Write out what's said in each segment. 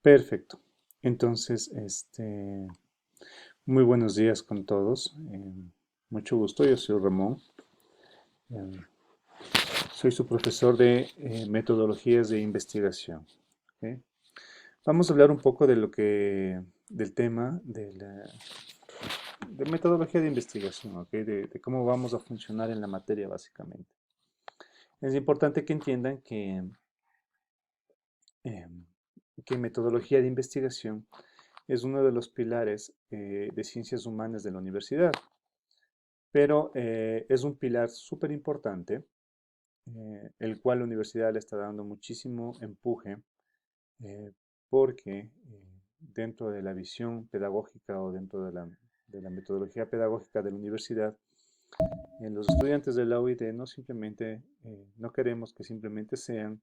Perfecto. Entonces, muy buenos días con todos. Mucho gusto, yo soy Ramón. Eh, Soy su profesor de metodologías de investigación. ¿Ok? Vamos a hablar un poco del tema de metodología de investigación, ¿ok? De cómo vamos a funcionar en la materia, básicamente. Es importante que entiendan eh, que metodología de investigación es uno de los pilares de ciencias humanas de la universidad, pero es un pilar súper importante, el cual la universidad le está dando muchísimo empuje, eh, porque dentro de la visión pedagógica o dentro de la metodología pedagógica de la universidad, los estudiantes de la UID no queremos que simplemente sean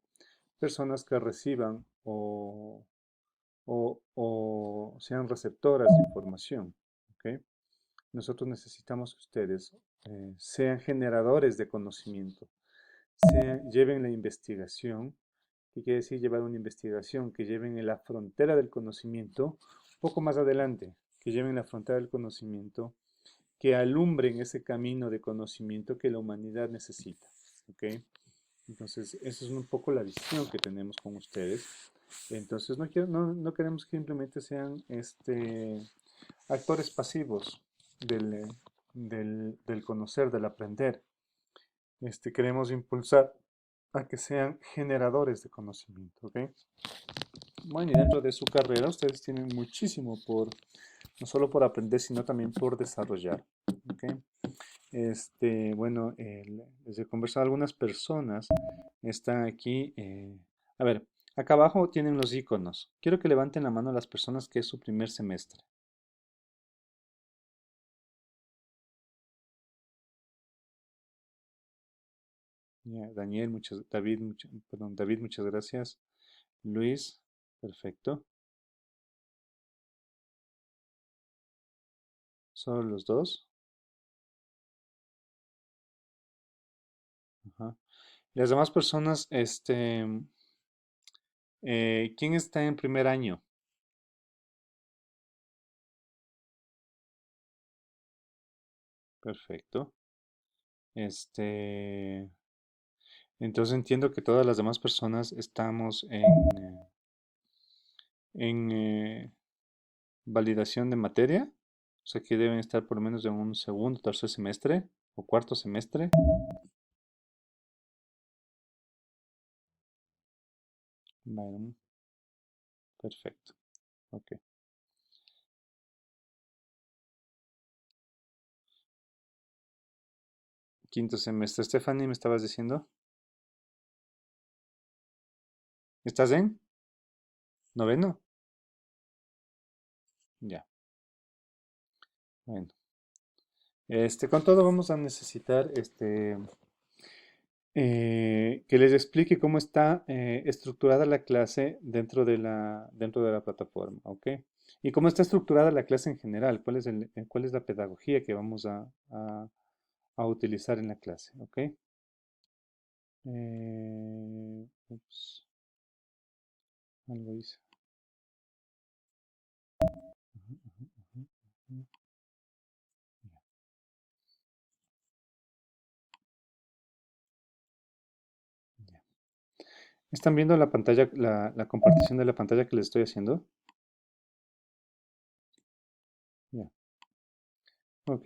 personas que reciban o sean receptoras de información. ¿Ok? Nosotros necesitamos que ustedes sean generadores de conocimiento, lleven la investigación. ¿Qué quiere decir llevar una investigación? Que lleven en la frontera del conocimiento un poco más adelante, que lleven la frontera del conocimiento, que alumbren ese camino de conocimiento que la humanidad necesita. ¿Ok? Entonces, esa es un poco la visión que tenemos con ustedes. Entonces, no queremos que simplemente sean actores pasivos del conocer, del aprender. Queremos impulsar a que sean generadores de conocimiento, ¿ok? Bueno, y dentro de su carrera ustedes tienen muchísimo no solo por aprender, sino también por desarrollar, ¿ok? Bueno, les he conversado algunas personas, están aquí, a ver, acá abajo tienen los iconos. Quiero que levanten la mano las personas que es su primer semestre. Ya, Daniel, David, muchas gracias. Luis, perfecto. Solo los dos. Ajá. Y las demás personas, ¿quién está en primer año? Perfecto. Este, entonces entiendo que todas las demás personas estamos en validación de materia, o sea que deben estar por lo menos en un segundo, tercer semestre o cuarto semestre. Bueno, perfecto. Ok. Quinto semestre. Stephanie, ¿me estabas diciendo? ¿Estás en noveno? Ya. Bueno. Con todo vamos a necesitar que les explique cómo está estructurada la clase dentro de la plataforma, ¿ok? Y cómo está estructurada la clase en general, cuál es la pedagogía que vamos a utilizar en la clase, ¿ok? Ups, algo hice. Ujú, ujú, ujú, ujú. Ya, ya. ¿Están viendo la pantalla, la compartición de la pantalla que les estoy haciendo? Ya. Ok,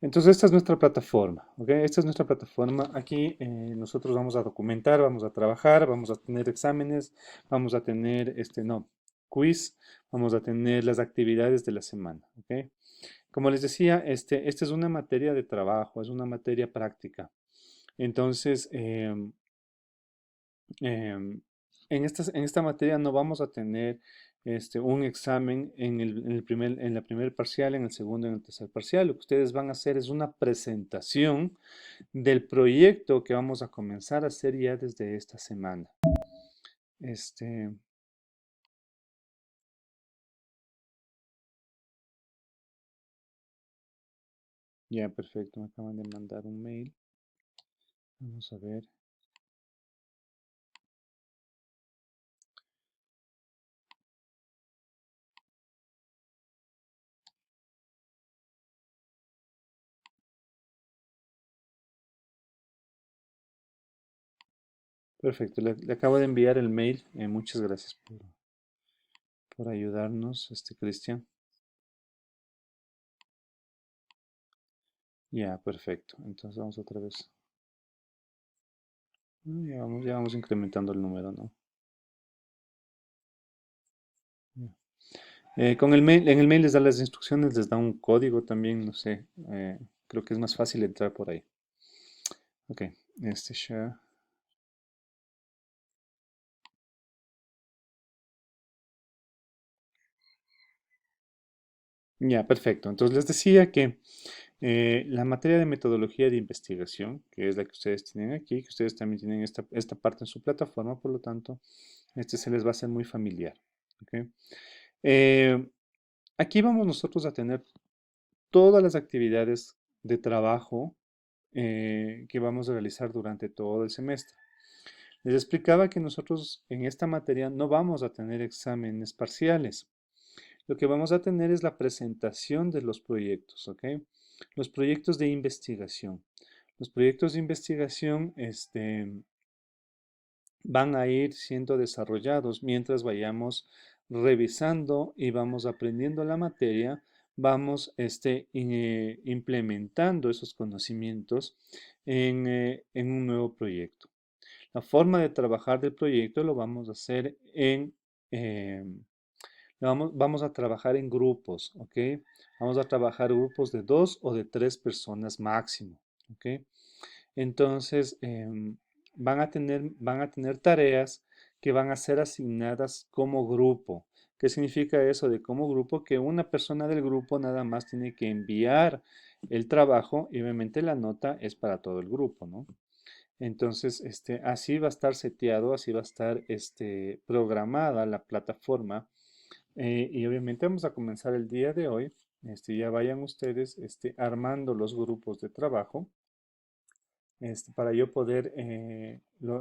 entonces esta es nuestra plataforma, ¿ok? Esta es nuestra plataforma. Aquí nosotros vamos a documentar, vamos a trabajar, vamos a tener exámenes, vamos a tener, no, quiz, vamos a tener las actividades de la semana, ¿ok? Como les decía, esta es una materia de trabajo, es una materia práctica. Entonces, em, en esta materia no vamos a tener un examen en la primer parcial, en el segundo y en el tercer parcial. Lo que ustedes van a hacer es una presentación del proyecto que vamos a comenzar a hacer ya desde esta semana. Este, ya, perfecto, me acaban de mandar un mail. Vamos a ver. Perfecto, le acabo de enviar el mail. Muchas gracias por ayudarnos, Cristian. Ya, perfecto. Entonces vamos otra vez. Ya vamos incrementando el número, ¿no? Ya. Con el mail, en el mail les da las instrucciones, les da un código también, no sé. Creo que es más fácil entrar por ahí. Ok, share. Ya, perfecto. Entonces les decía que la materia de metodología de investigación, que es la que ustedes tienen aquí, que ustedes también tienen esta parte en su plataforma, por lo tanto, se les va a hacer muy familiar. ¿Ok? Eh, Aquí vamos nosotros a tener todas las actividades de trabajo que vamos a realizar durante todo el semestre. Les explicaba que nosotros en esta materia no vamos a tener exámenes parciales. Lo que vamos a tener es la presentación de los proyectos, ¿ok? Los proyectos de investigación. Los proyectos de investigación, van a ir siendo desarrollados mientras vayamos revisando y vamos aprendiendo la materia, vamos implementando esos conocimientos en un nuevo proyecto. La forma de trabajar del proyecto lo vamos a hacer eh, vamos a trabajar en grupos, ¿ok? Vamos a trabajar grupos de 2 o de 3 personas máximo, ¿ok? Entonces, van a tener tareas que van a ser asignadas como grupo. ¿Qué significa eso de como grupo? Que una persona del grupo nada más tiene que enviar el trabajo y obviamente la nota es para todo el grupo, ¿no? Entonces, así va a estar seteado, así va a estar programada la plataforma y obviamente vamos a comenzar el día de hoy. Ya vayan ustedes armando los grupos de trabajo para yo poder,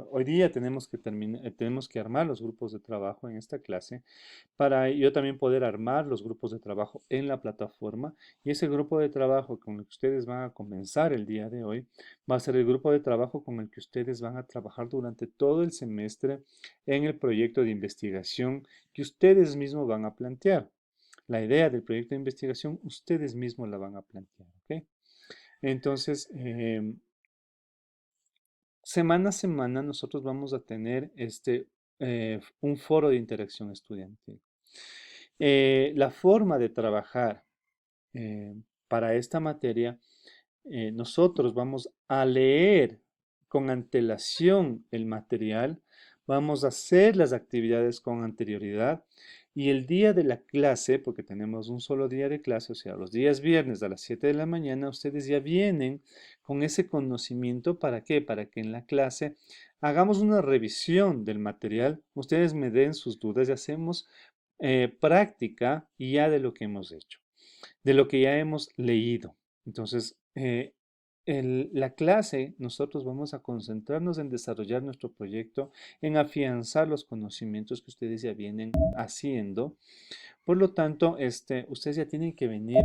hoy día tenemos que tenemos que armar los grupos de trabajo en esta clase, para yo también poder armar los grupos de trabajo en la plataforma y ese grupo de trabajo con el que ustedes van a comenzar el día de hoy va a ser el grupo de trabajo con el que ustedes van a trabajar durante todo el semestre en el proyecto de investigación que ustedes mismos van a plantear. La idea del proyecto de investigación ustedes mismos la van a plantear, ¿ok? Entonces, semana a semana nosotros vamos a tener un foro de interacción estudiantil. La forma de trabajar eh, para esta materia, nosotros vamos a leer con antelación el material, vamos a hacer las actividades con anterioridad y el día de la clase, porque tenemos un solo día de clase, o sea, los días viernes a las 7 de la mañana, ustedes ya vienen con ese conocimiento. ¿Para qué? Para que en la clase hagamos una revisión del material, ustedes me den sus dudas y hacemos práctica ya de lo que hemos hecho, de lo que ya hemos leído. Entonces, la clase, nosotros vamos a concentrarnos en desarrollar nuestro proyecto, en afianzar los conocimientos que ustedes ya vienen haciendo. Por lo tanto, ustedes ya tienen que venir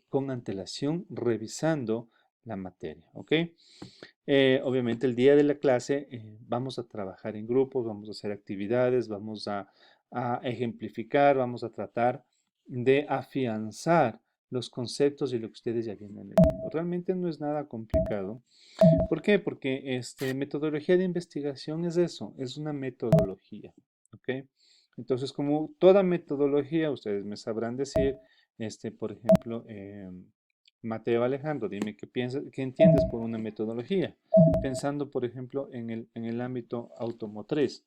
con antelación revisando la materia, ¿ok? Obviamente el día de la clase vamos a trabajar en grupos, vamos a hacer actividades, vamos a ejemplificar, vamos a tratar de afianzar los conceptos y lo que ustedes ya vienen leyendo. Realmente no es nada complicado. ¿Por qué? Porque metodología de investigación es eso, es una metodología, ¿ok? Entonces, como toda metodología, ustedes me sabrán decir, por ejemplo, Mateo Alejandro, dime qué piensas, qué entiendes por una metodología, pensando, por ejemplo, en el ámbito automotriz.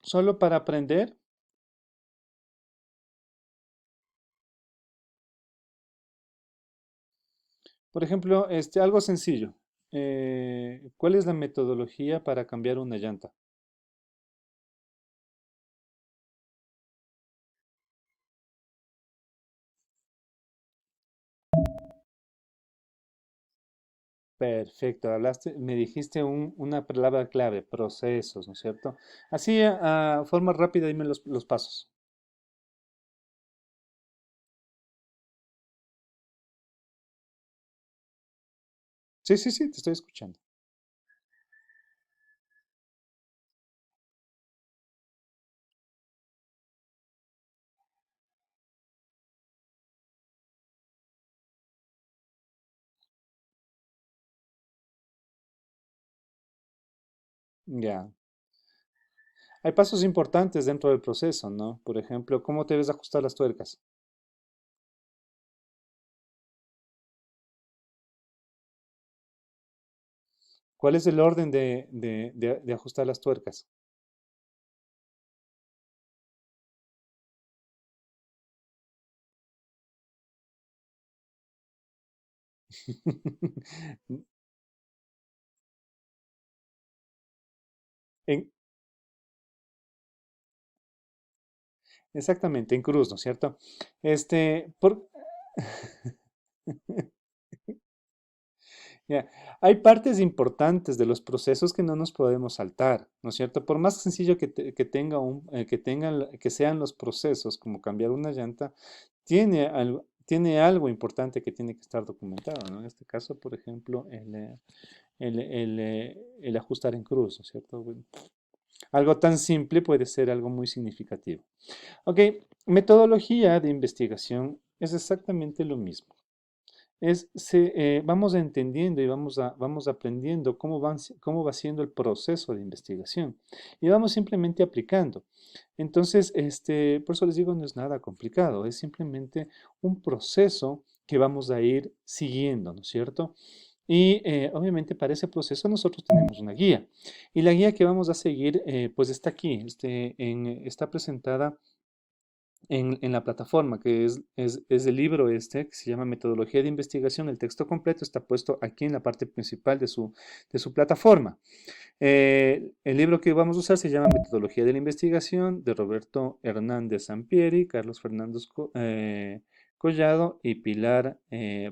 Solo para aprender, por ejemplo, algo sencillo. ¿Cuál es la metodología para cambiar una llanta? Perfecto, hablaste, me dijiste una palabra clave, procesos, ¿no es cierto? Así, a forma rápida, dime los pasos. Sí, sí, sí, te estoy escuchando. Ya. Hay pasos importantes dentro del proceso, ¿no? Por ejemplo, ¿cómo debes ajustar las tuercas? ¿Cuál es el orden de ajustar las tuercas? En- exactamente, en cruz, ¿no es cierto? Este, por, ya, hay partes importantes de los procesos que no nos podemos saltar, ¿no es cierto? Por más sencillo que tenga que sean los procesos, como cambiar una llanta, tiene algo importante que tiene que estar documentado, ¿no? En este caso, por ejemplo, el ajustar en cruz, ¿no es cierto? Bueno, algo tan simple puede ser algo muy significativo. Ok, metodología de investigación es exactamente lo mismo. Vamos entendiendo y vamos aprendiendo cómo va siendo el proceso de investigación y vamos simplemente aplicando. Entonces, por eso les digo, no es nada complicado, es simplemente un proceso que vamos a ir siguiendo, ¿no es cierto? Y obviamente para ese proceso nosotros tenemos una guía. Y la guía que vamos a seguir, pues está aquí, está presentada en la plataforma, que es el libro que se llama Metodología de Investigación. El texto completo está puesto aquí en la parte principal de su plataforma. El libro que vamos a usar se llama Metodología de la Investigación, de Roberto Hernández Sampieri, Carlos Fernández Collado y Pilar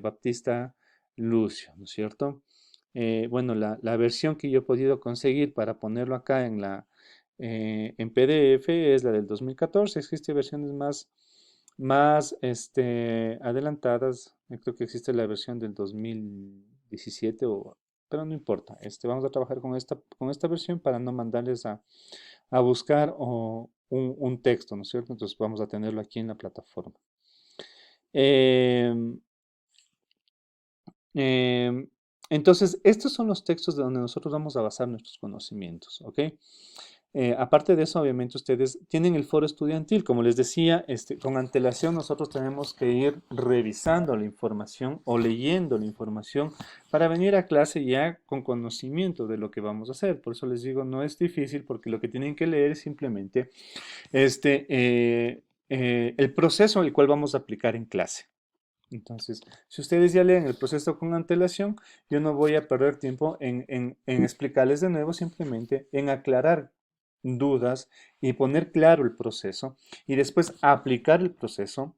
Baptista Lucio, ¿no es cierto? Bueno, la versión que yo he podido conseguir para ponerlo acá en PDF es la del 2014. Existen versiones más adelantadas. Yo creo que existe la versión del 2017, pero no importa. Vamos a trabajar con esta versión para no mandarles a buscar un texto, ¿no es cierto? Entonces vamos a tenerlo aquí en la plataforma. Em, em, entonces, estos son los textos de donde nosotros vamos a basar nuestros conocimientos, ¿ok? Aparte de eso, obviamente ustedes tienen el foro estudiantil. Como les decía, con antelación nosotros tenemos que ir revisando la información o leyendo la información para venir a clase ya con conocimiento de lo que vamos a hacer. Por eso les digo, no es difícil porque lo que tienen que leer es simplemente el proceso el cual vamos a aplicar en clase. Entonces, si ustedes ya leen el proceso con antelación, yo no voy a perder tiempo en explicarles de nuevo, simplemente en aclarar dudas y poner claro el proceso y después aplicar el proceso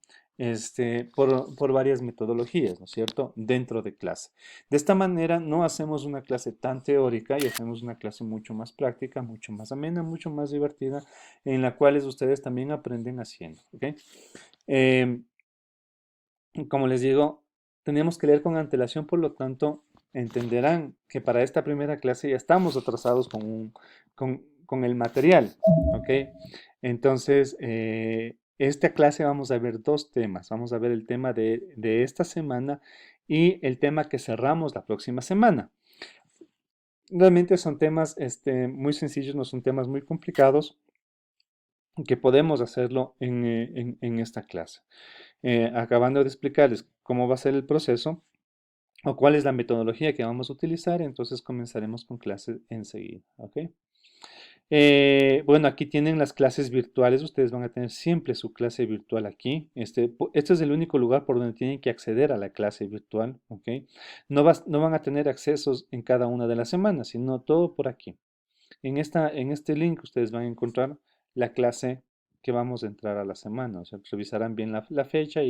por varias metodologías, ¿no es cierto?, dentro de clase. De esta manera no hacemos una clase tan teórica y hacemos una clase mucho más práctica, mucho más amena, mucho más divertida, en la cual ustedes también aprenden haciendo, ¿ok? Em, como les digo, tenemos que leer con antelación, por lo tanto, entenderán que para esta primera clase ya estamos atrasados con el material, ¿ok? Entonces, esta clase vamos a ver dos temas. Vamos a ver el tema de esta semana y el tema que cerramos la próxima semana. Realmente son temas muy sencillos, no son temas muy complicados que podemos hacerlo en esta clase. Acabando de explicarles cómo va a ser el proceso o cuál es la metodología que vamos a utilizar, entonces comenzaremos con clases enseguida, ¿ok? Bueno, aquí tienen las clases virtuales, ustedes van a tener siempre su clase virtual aquí. Este es el único lugar por donde tienen que acceder a la clase virtual, ¿ok? No van a tener accesos en cada una de las semanas, sino todo por aquí. En este link ustedes van a encontrar la clase que vamos a entrar a la semana, o sea, revisarán bien la fecha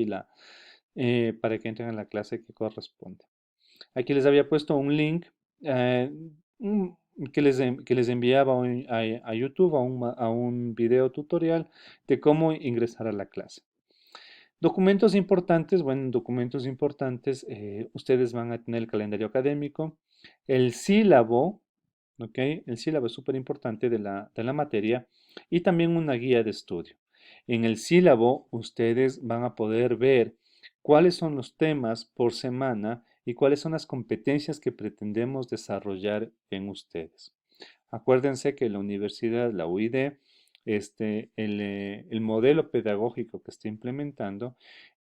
para que entren a la clase que corresponde. Aquí les había puesto un link eh, un- que les enviaba a YouTube a un video tutorial de cómo ingresar a la clase. Documentos importantes, bueno, documentos importantes, ustedes van a tener el calendario académico, el sílabo, ¿ok? El sílabo es súper importante de la materia y también una guía de estudio. En el sílabo, ustedes van a poder ver cuáles son los temas por semana y cuáles son las competencias que pretendemos desarrollar en ustedes. Acuérdense que la universidad, la UID, el modelo pedagógico que está implementando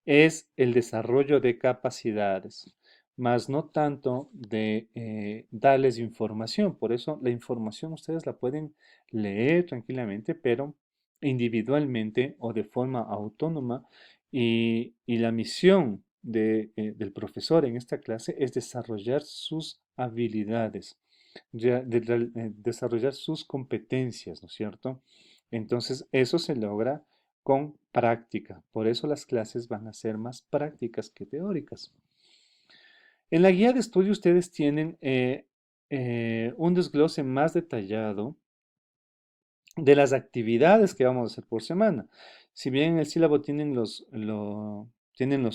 es el desarrollo de capacidades, más no tanto de darles información. Por eso la información ustedes la pueden leer tranquilamente, pero individualmente o de forma autónoma. Y la misión del profesor en esta clase es desarrollar sus habilidades, desarrollar sus competencias, ¿no es cierto? Entonces, eso se logra con práctica. Por eso las clases van a ser más prácticas que teóricas. En la guía de estudio ustedes tienen un desglose más detallado de las actividades que vamos a hacer por semana. Si bien en el sílabo tienen los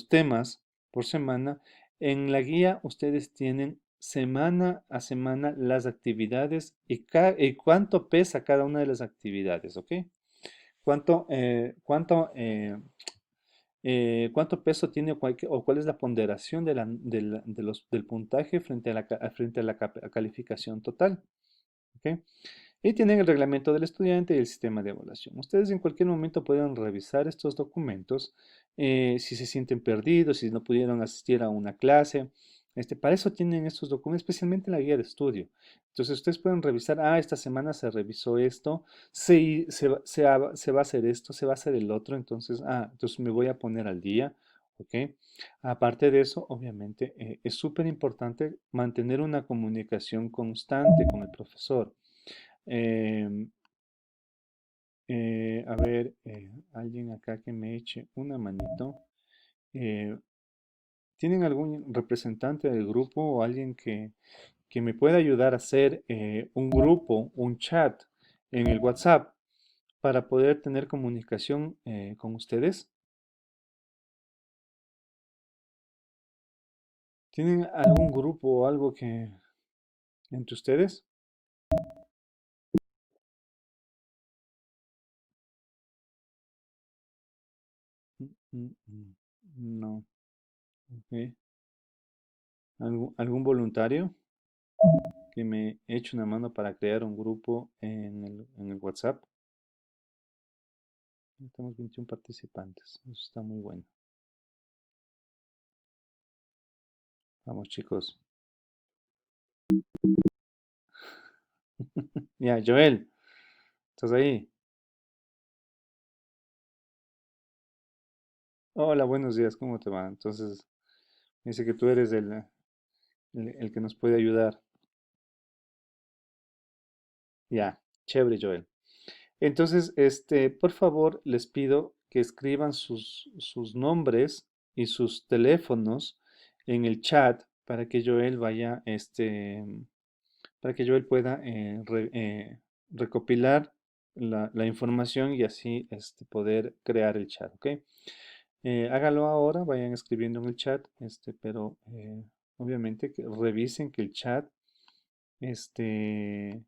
temas por semana, en la guía ustedes tienen semana a semana las actividades y cuánto pesa cada una de las actividades, ¿ok? ¿Cuánto peso tiene o cuál es la ponderación del puntaje frente a la calificación total? ¿Ok? Y tienen el reglamento del estudiante y el sistema de evaluación. Ustedes en cualquier momento pueden revisar estos documentos si se sienten perdidos, si no pudieron asistir a una clase. Para eso tienen estos documentos, especialmente en la guía de estudio. Entonces ustedes pueden revisar, esta semana se revisó esto, se va a hacer esto, se va a hacer el otro, entonces me voy a poner al día, ¿ok? Aparte de eso, obviamente, es súper importante mantener una comunicación constante con el profesor. Em, a ver, alguien acá que me eche una manito. Eh, ¿Tienen algún representante del grupo o alguien que me pueda ayudar a hacer un grupo, un chat en el WhatsApp para poder tener comunicación con ustedes? ¿Tienen algún grupo o algo que entre ustedes? Mm. No. Ok. ¿Algún voluntario que me eche una mano para crear un grupo en el WhatsApp? Tenemos 21 participantes. Eso está muy bueno. Vamos, chicos. Ya, Joel, ¿estás ahí? Hola, buenos días, ¿cómo te va? Entonces, dice que tú eres el que nos puede ayudar. Ya, chévere, Joel. Entonces, por favor, les pido que escriban sus nombres y sus teléfonos en el chat para que Joel para que Joel pueda recopilar la información y así poder crear el chat, ¿ok? Hágalo ahora, vayan escribiendo en el chat, pero obviamente que revisen que el chat, este,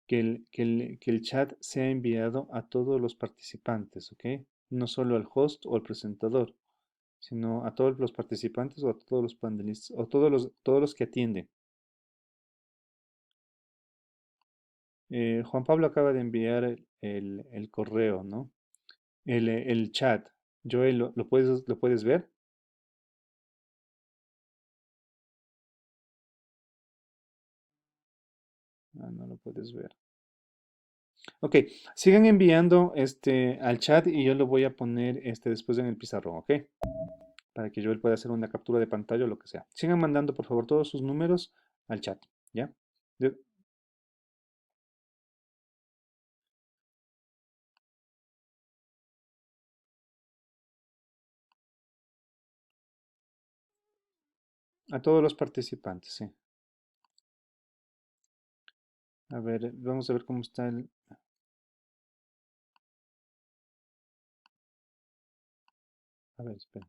que el chat sea enviado a todos los participantes, ¿ok? No solo al host o al presentador, sino a todos los participantes o a todos los panelistas o todos los que atienden. Juan Pablo acaba de enviar el correo, ¿no? El chat. Joel, lo puedes ver? No lo puedes ver. Ok, sigan enviando al chat y yo lo voy a poner después en el pizarrón, ¿ok? Para que Joel pueda hacer una captura de pantalla o lo que sea. Sigan mandando, por favor, todos sus números al chat, ¿ya? De- A todos los participantes, sí. A ver, vamos a ver cómo está el... A ver, espera.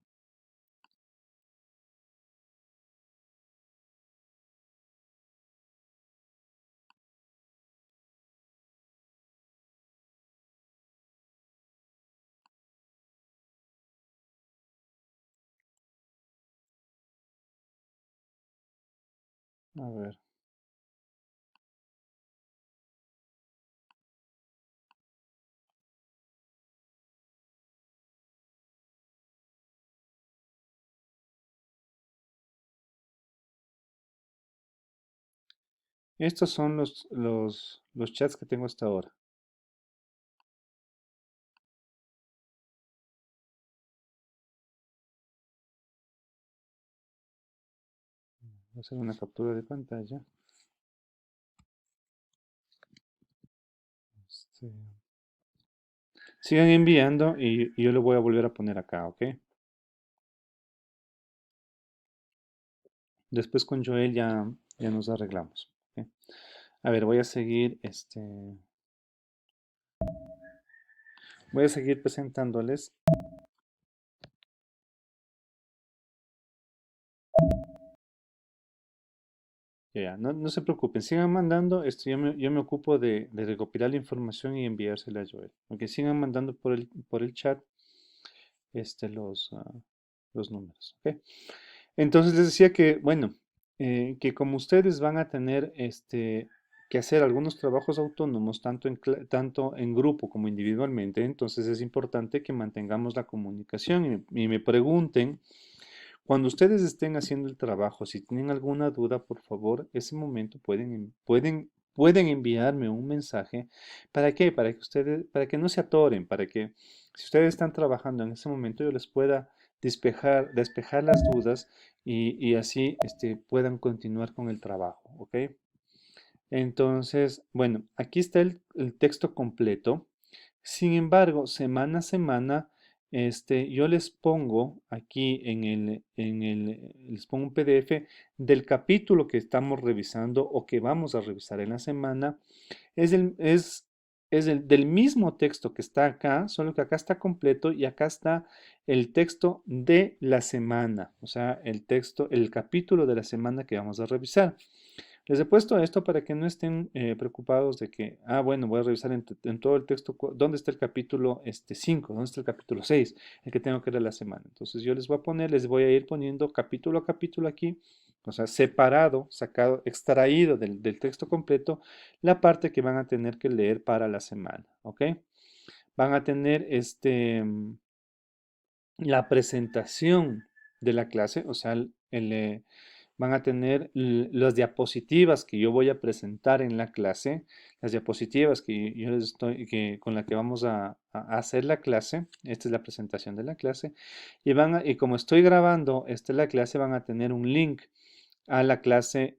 A ver. Estos son los chats que tengo hasta ahora. Voy a hacer una captura de pantalla. Este, sigan enviando y yo lo voy a volver a poner acá, ¿ok? Después con Joel ya nos arreglamos. ¿Ok? A ver, voy a seguir presentándoles. Ya, no se preocupen, sigan mandando. Esto yo me ocupo de recopilar la información y enviársela a Joel. Ok, sigan mandando por el chat los números. ¿Ok? Entonces les decía que, bueno, que como ustedes van a tener que hacer algunos trabajos autónomos, tanto en grupo como individualmente, entonces es importante que mantengamos la comunicación y me pregunten. Cuando ustedes estén haciendo el trabajo, si tienen alguna duda, por favor, ese momento pueden enviarme un mensaje. ¿Para qué? Para que no se atoren, para que si ustedes están trabajando en ese momento, yo les pueda despejar las dudas y así puedan continuar con el trabajo, ¿ok? Entonces, bueno, aquí está el texto completo. Sin embargo, semana a semana, yo les pongo aquí les pongo un PDF del capítulo que estamos revisando o que vamos a revisar en la semana. Es del mismo texto que está acá, solo que acá está completo y acá está el texto de la semana, o sea, el capítulo de la semana que vamos a revisar. Les he puesto esto para que no estén preocupados de que, bueno, voy a revisar en todo el texto dónde está el capítulo 5, dónde está el capítulo 6, el que tengo que leer la semana. Entonces yo les voy a ir poniendo capítulo a capítulo aquí, o sea, separado, sacado, extraído del texto completo, la parte que van a tener que leer para la semana, ¿ok? Van a tener la presentación de la clase, o sea, van a tener las diapositivas que yo voy a presentar en la clase, las diapositivas con la que vamos a hacer la clase. Esta es la presentación de la clase. Y como estoy grabando la clase, van a tener un link a la clase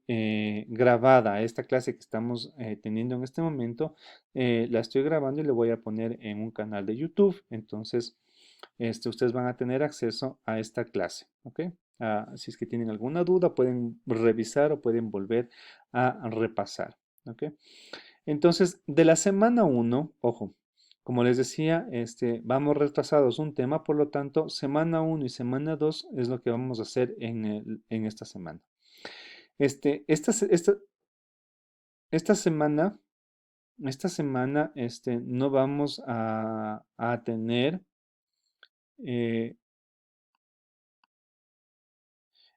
grabada, a esta clase que estamos teniendo en este momento. La estoy grabando y le voy a poner en un canal de YouTube. Entonces, ustedes van a tener acceso a esta clase, ¿ok? Si es que tienen alguna duda, pueden revisar o pueden volver a repasar, ¿ok? Entonces, de la semana 1, ojo, como les decía, vamos retrasados un tema, por lo tanto, semana 1 y semana 2 es lo que vamos a hacer en esta semana. Este, esta, se- esta semana, no vamos a tener, eh,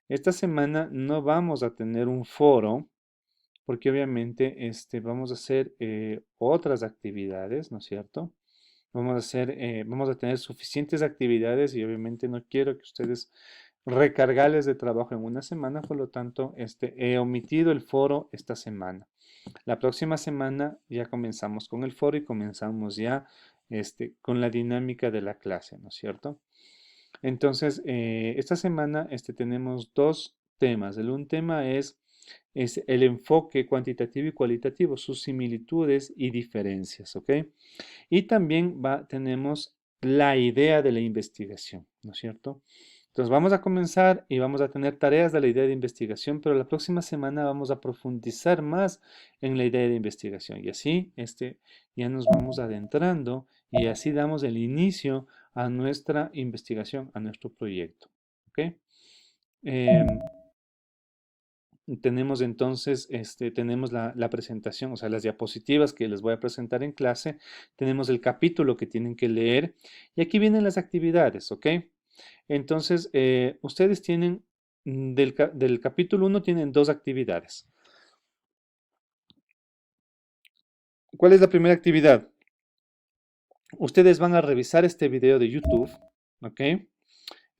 esta semana no vamos a tener un foro, porque obviamente vamos a hacer otras actividades, ¿no es cierto? Vamos a tener suficientes actividades y obviamente no quiero que ustedes recargarles de trabajo en una semana, por lo tanto, he omitido el foro esta semana. La próxima semana ya comenzamos con el foro y comenzamos ya con la dinámica de la clase, ¿no es cierto? Entonces, esta semana tenemos dos temas. Un tema es el enfoque cuantitativo y cualitativo, sus similitudes y diferencias, ¿ok? Y también tenemos la idea de la investigación. ¿no es cierto? Entonces vamos a comenzar y vamos a tener tareas de la idea de investigación, pero la próxima semana vamos a profundizar más en la idea de investigación y así ya nos vamos adentrando y así damos el inicio a nuestra investigación, a nuestro proyecto. ¿Ok? Em, Tenemos entonces, tenemos la presentación, o sea, las diapositivas que les voy a presentar en clase, tenemos el capítulo que tienen que leer y aquí vienen las actividades, ¿ok? Entonces, ustedes tienen, del capítulo 1 tienen dos actividades. ¿Cuál es la primera actividad? Ustedes van a revisar este video de YouTube, ¿ok?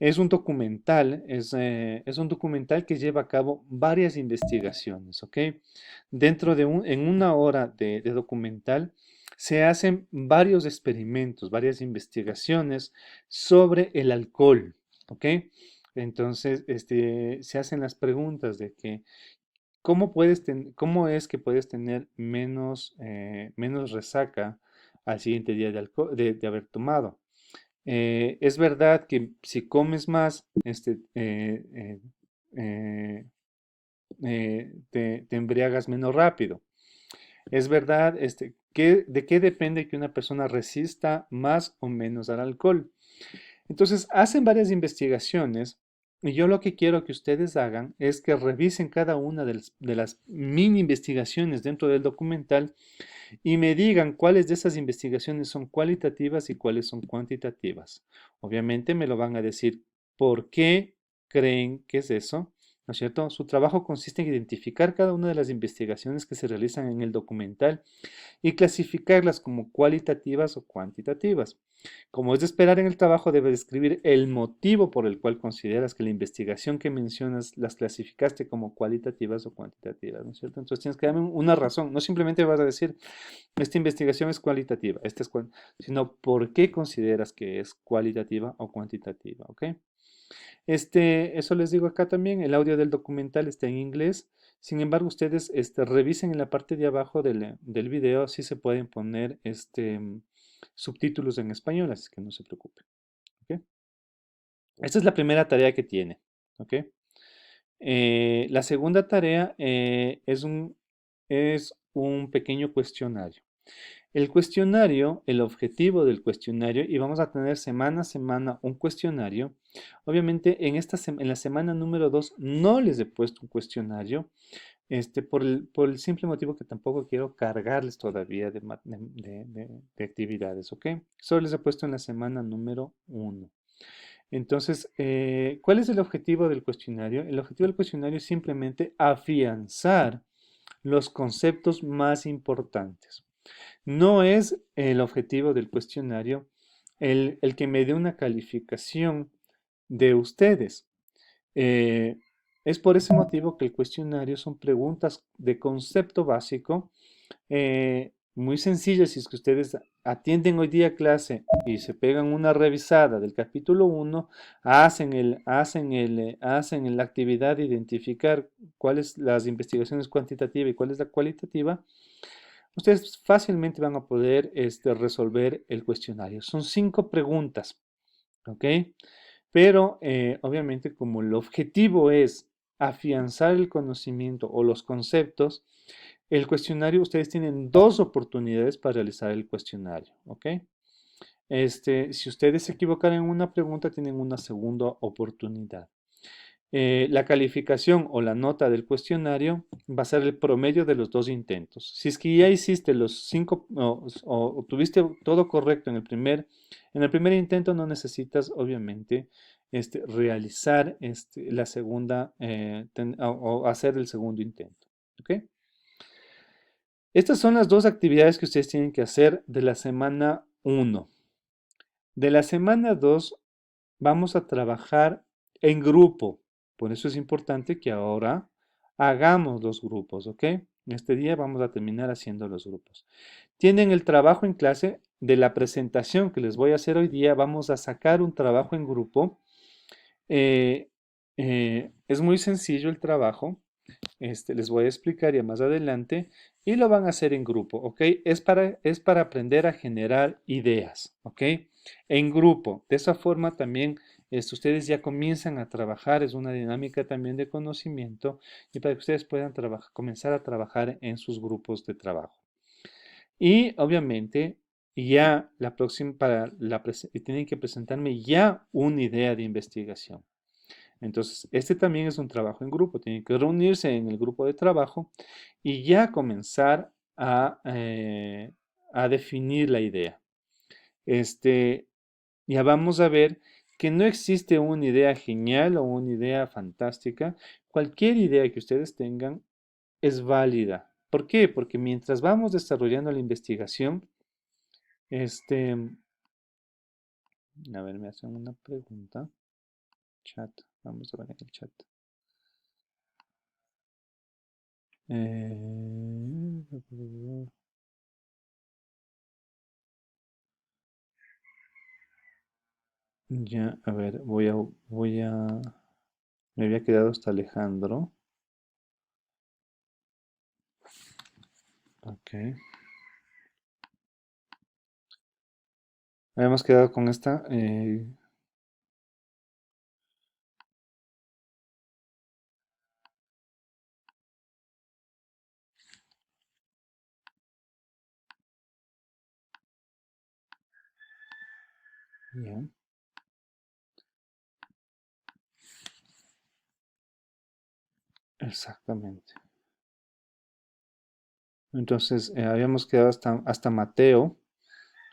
Es un documental, es un documental que lleva a cabo varias investigaciones, ¿ok? En una hora de documental se hacen varios experimentos, varias investigaciones sobre el alcohol, ¿ok? Entonces, se hacen las preguntas de que, ¿cómo es que puedes tener menos resaca al siguiente día de haber tomado? Es verdad que si comes más, eh, te embriagas menos rápido. Es verdad, ¿de qué depende que una persona resista más o menos al alcohol? Entonces, hacen varias investigaciones y yo lo que quiero que ustedes hagan es que revisen cada una de las mini investigaciones dentro del documental y me digan cuáles de esas investigaciones son cualitativas y cuáles son cuantitativas. Obviamente me lo van a decir por qué creen que es eso, ¿no es cierto? Su trabajo consiste en identificar cada una de las investigaciones que se realizan en el documental y clasificarlas como cualitativas o cuantitativas. Como es de esperar en el trabajo, debes describir el motivo por el cual consideras que la investigación que mencionas las clasificaste como cualitativas o cuantitativas, ¿no es cierto? Entonces tienes que darme una razón, no simplemente vas a decir, esta investigación es cualitativa, sino por qué consideras que es cualitativa o cuantitativa, ¿ok? Eso les digo acá también, el audio del documental está en inglés, sin embargo, ustedes revisen en la parte de abajo del video si se pueden poner subtítulos en español, así que no se preocupen. ¿Ok? Esta es la primera tarea que tiene. ¿Ok? La segunda tarea es un pequeño cuestionario. El cuestionario, el objetivo del cuestionario, y vamos a tener semana a semana un cuestionario. Obviamente, en la semana número 2 no les he puesto un cuestionario, por el simple motivo que tampoco quiero cargarles todavía de actividades, ¿ok? Solo les he puesto en la semana número 1. Entonces, ¿cuál es el objetivo del cuestionario? El objetivo del cuestionario es simplemente afianzar los conceptos más importantes. No es el objetivo del cuestionario el que me dé una calificación de ustedes. Eh, es por ese motivo que el cuestionario son preguntas de concepto básico, muy sencillas. Si es que ustedes atienden hoy día clase y se pegan una revisada del capítulo 1, hacen la actividad de identificar cuáles las investigaciones cuantitativas y cuál es la cualitativa, ustedes fácilmente van a poder resolver el cuestionario. Son 5 preguntas, ¿ok? Pero obviamente como el objetivo es afianzar el conocimiento o los conceptos, el cuestionario, ustedes tienen 2 oportunidades para realizar el cuestionario, ¿ok? Si ustedes se equivocan en una pregunta, tienen una segunda oportunidad. La calificación o la nota del cuestionario va a ser el promedio de los 2 intentos. Si es que ya hiciste los 5 o tuviste todo correcto en el primer intento, no necesitas obviamente realizar la segunda o hacer el segundo intento. ¿Ok? Estas son las 2 actividades que ustedes tienen que hacer de la semana 1. De la semana 2 vamos a trabajar en grupo. Por eso es importante que ahora hagamos los grupos, ¿ok? Este día vamos a terminar haciendo los grupos. Tienen el trabajo en clase de la presentación que les voy a hacer hoy día. Vamos a sacar un trabajo en grupo. Eh, es muy sencillo el trabajo. Les voy a explicar ya más adelante y lo van a hacer en grupo, ¿ok? Es para aprender a generar ideas, ¿ok? En grupo. De esa forma también ustedes ya comienzan a trabajar, es una dinámica también de conocimiento y para que ustedes puedan comenzar a trabajar en sus grupos de trabajo. Y obviamente ya la próxima, tienen que presentarme ya una idea de investigación. Entonces, este también es un trabajo en grupo, tienen que reunirse en el grupo de trabajo y ya comenzar a definir la idea. Este, ya vamos a ver que no existe una idea genial o una idea fantástica. Cualquier idea que ustedes tengan es válida. ¿Por qué? Porque mientras vamos desarrollando la investigación, este, a ver, me hacen una pregunta. Chat, vamos a ver en el chat. Ya, a ver, me había quedado hasta Alejandro. Ok. Habíamos quedado con esta. Ya, exactamente. Entonces, habíamos quedado hasta Mateo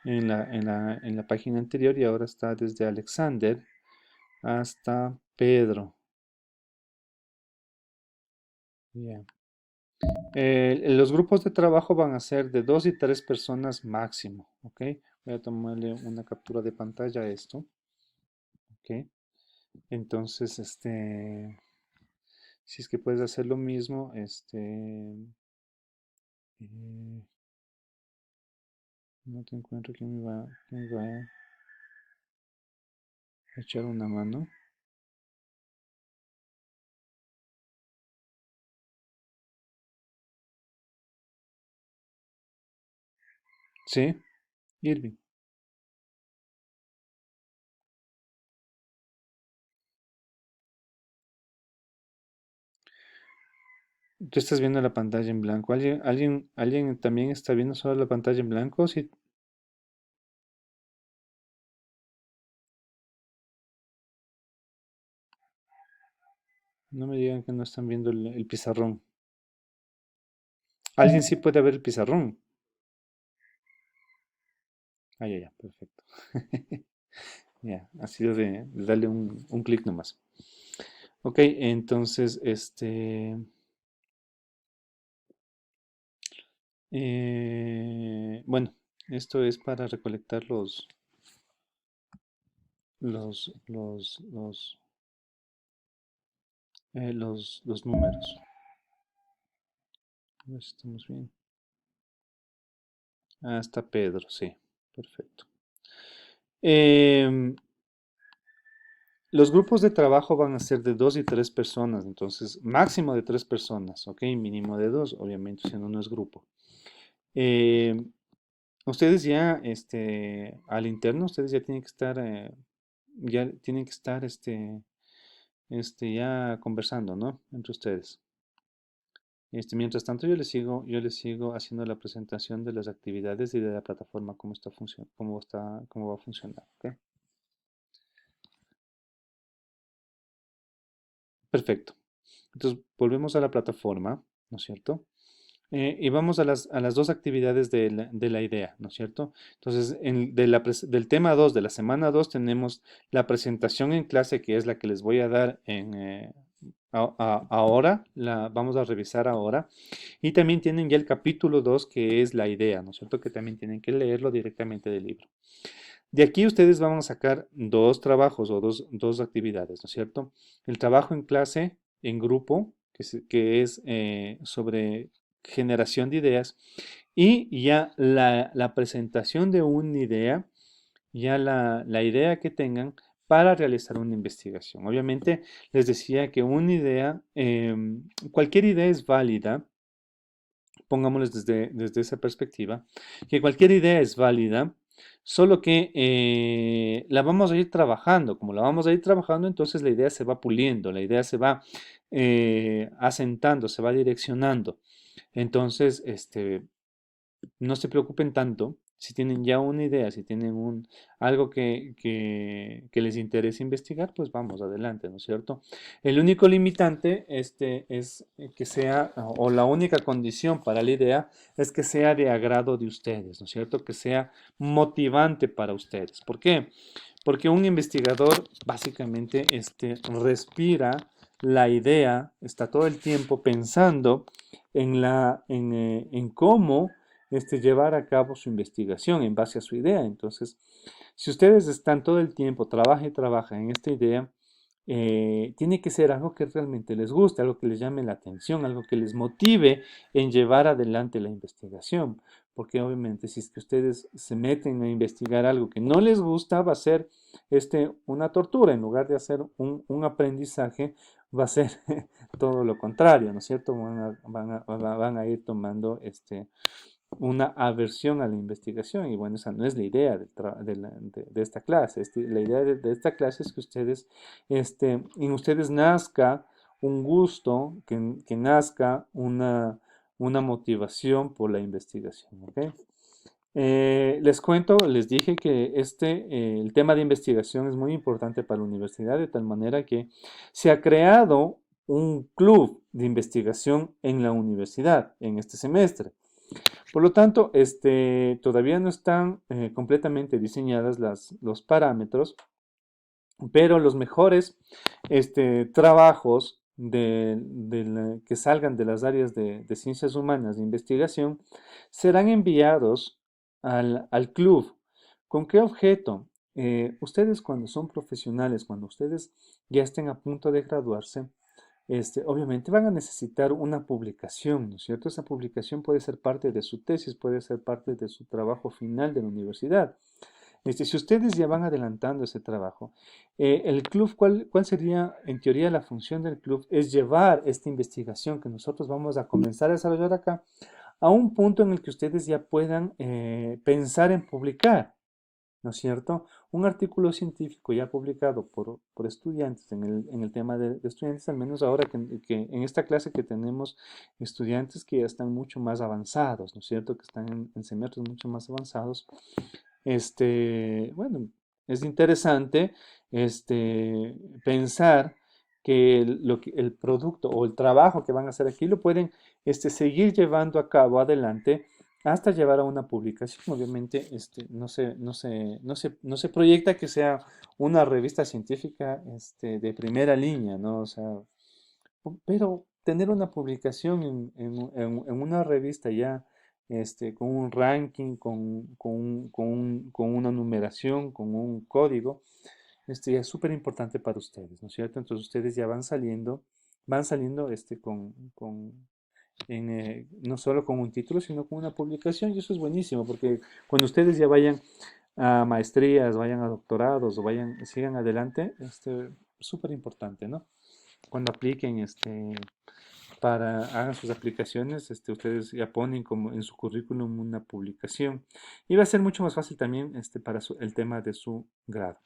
en la página anterior y ahora está desde Alexander hasta Pedro. Ya. Los grupos de trabajo van a ser de 2 y 3 personas máximo, ¿ok? Voy a tomarle una captura de pantalla a esto, ¿ok? Entonces, si es que puedes hacer lo mismo, eh, no te encuentro quién me va a echar una mano. Sí, Irving. Tú estás viendo la pantalla en blanco. ¿Alguien también está viendo solo la pantalla en blanco? Sí, no me digan que no están viendo el pizarrón. ¿Alguien sí puede ver el pizarrón? Ah, ya, ya, perfecto. Ya, ha sido de darle un clic nomás. Ok, entonces, bueno, esto es para recolectar los, los números. A ver si estamos bien. Ah, está Pedro, sí, perfecto. Em, los grupos de trabajo van a ser de 2 y 3 personas, entonces máximo de 3 personas, ¿ok? Mínimo de 2, obviamente, si no, no es grupo. Em, ustedes ya, al interno, ustedes ya tienen que estar, ya conversando, ¿no? Entre ustedes. Mientras tanto, yo les sigo haciendo la presentación de las actividades y de la plataforma, cómo va a funcionar, ¿ok? Perfecto. Entonces, volvemos a la plataforma, ¿no es cierto? Y vamos a las 2 actividades de la idea, ¿no es cierto? Entonces, del tema 2 de la semana 2 tenemos la presentación en clase, que es la que les voy a dar ahora, la vamos a revisar ahora. Y también tienen ya el capítulo 2 que es la idea, ¿no es cierto? Que también tienen que leerlo directamente del libro. De aquí ustedes van a sacar 2 trabajos o dos actividades, ¿no es cierto? El trabajo en clase, en grupo, que es sobre generación de ideas, y ya la presentación de una idea, ya la idea que tengan para realizar una investigación. Obviamente, les decía que una idea, cualquier idea es válida, pongámosles desde esa perspectiva, que cualquier idea es válida solo que la vamos a ir trabajando. Como la vamos a ir trabajando, entonces la idea se va puliendo, la idea se va asentando, se va direccionando. Entonces, no se preocupen tanto. Si tienen ya una idea, si tienen algo que les interese investigar, pues vamos adelante, ¿no es cierto? El único limitante es que sea, o la única condición para la idea es que sea de agrado de ustedes, ¿no es cierto? Que sea motivante para ustedes. ¿Por qué? Porque un investigador básicamente respira la idea, está todo el tiempo pensando en cómo llevar a cabo su investigación en base a su idea. Entonces, si ustedes están todo el tiempo, trabaja y trabaja en esta idea, tiene que ser algo que realmente les guste, algo que les llame la atención, algo que les motive en llevar adelante la investigación. Porque obviamente si es que ustedes se meten a investigar algo que no les gusta, va a ser una tortura. En lugar de hacer un aprendizaje, va a ser todo lo contrario, ¿no es cierto? Van a ir tomando una aversión a la investigación y bueno, esa no es la idea de esta clase. La idea de esta clase es que en ustedes nazca un gusto, que nazca una motivación por la investigación, ¿ok? Les cuento, les dije que el tema de investigación es muy importante para la universidad, de tal manera que se ha creado un club de investigación en la universidad en este semestre. Por lo tanto, todavía no están completamente diseñadas los parámetros, pero los mejores trabajos que salgan de las áreas de ciencias humanas de investigación serán enviados al club. ¿Con qué objeto? Ustedes cuando son profesionales, cuando ustedes ya estén a punto de graduarse, obviamente van a necesitar una publicación, ¿no es cierto? Esa publicación puede ser parte de su tesis, puede ser parte de su trabajo final de la universidad. Si ustedes ya van adelantando ese trabajo, el club, ¿cuál sería en teoría la función del club? Es llevar esta investigación que nosotros vamos a comenzar a desarrollar acá a un punto en el que ustedes ya puedan pensar en publicar. ¿No es cierto? Un artículo científico ya publicado por estudiantes en el tema de estudiantes, al menos ahora que en esta clase que tenemos estudiantes que ya están mucho más avanzados, ¿no es cierto? Que están en semestres mucho más avanzados. Bueno, es interesante pensar que el producto o el trabajo que van a hacer aquí lo pueden seguir llevando a cabo adelante hasta llevar a una publicación. Obviamente, no se proyecta que sea una revista científica de primera línea, ¿no? O sea, pero tener una publicación en una revista ya con un ranking, con una numeración, con un código, ya es súper importante para ustedes, ¿no es cierto? Entonces ustedes ya van saliendo no solo con un título, sino con una publicación, y eso es buenísimo, porque cuando ustedes ya vayan a maestrías, vayan a doctorados o sigan adelante, súper importante, ¿no? Cuando apliquen hagan sus aplicaciones, ustedes ya ponen como en su currículum una publicación y va a ser mucho más fácil también para el tema de su grado.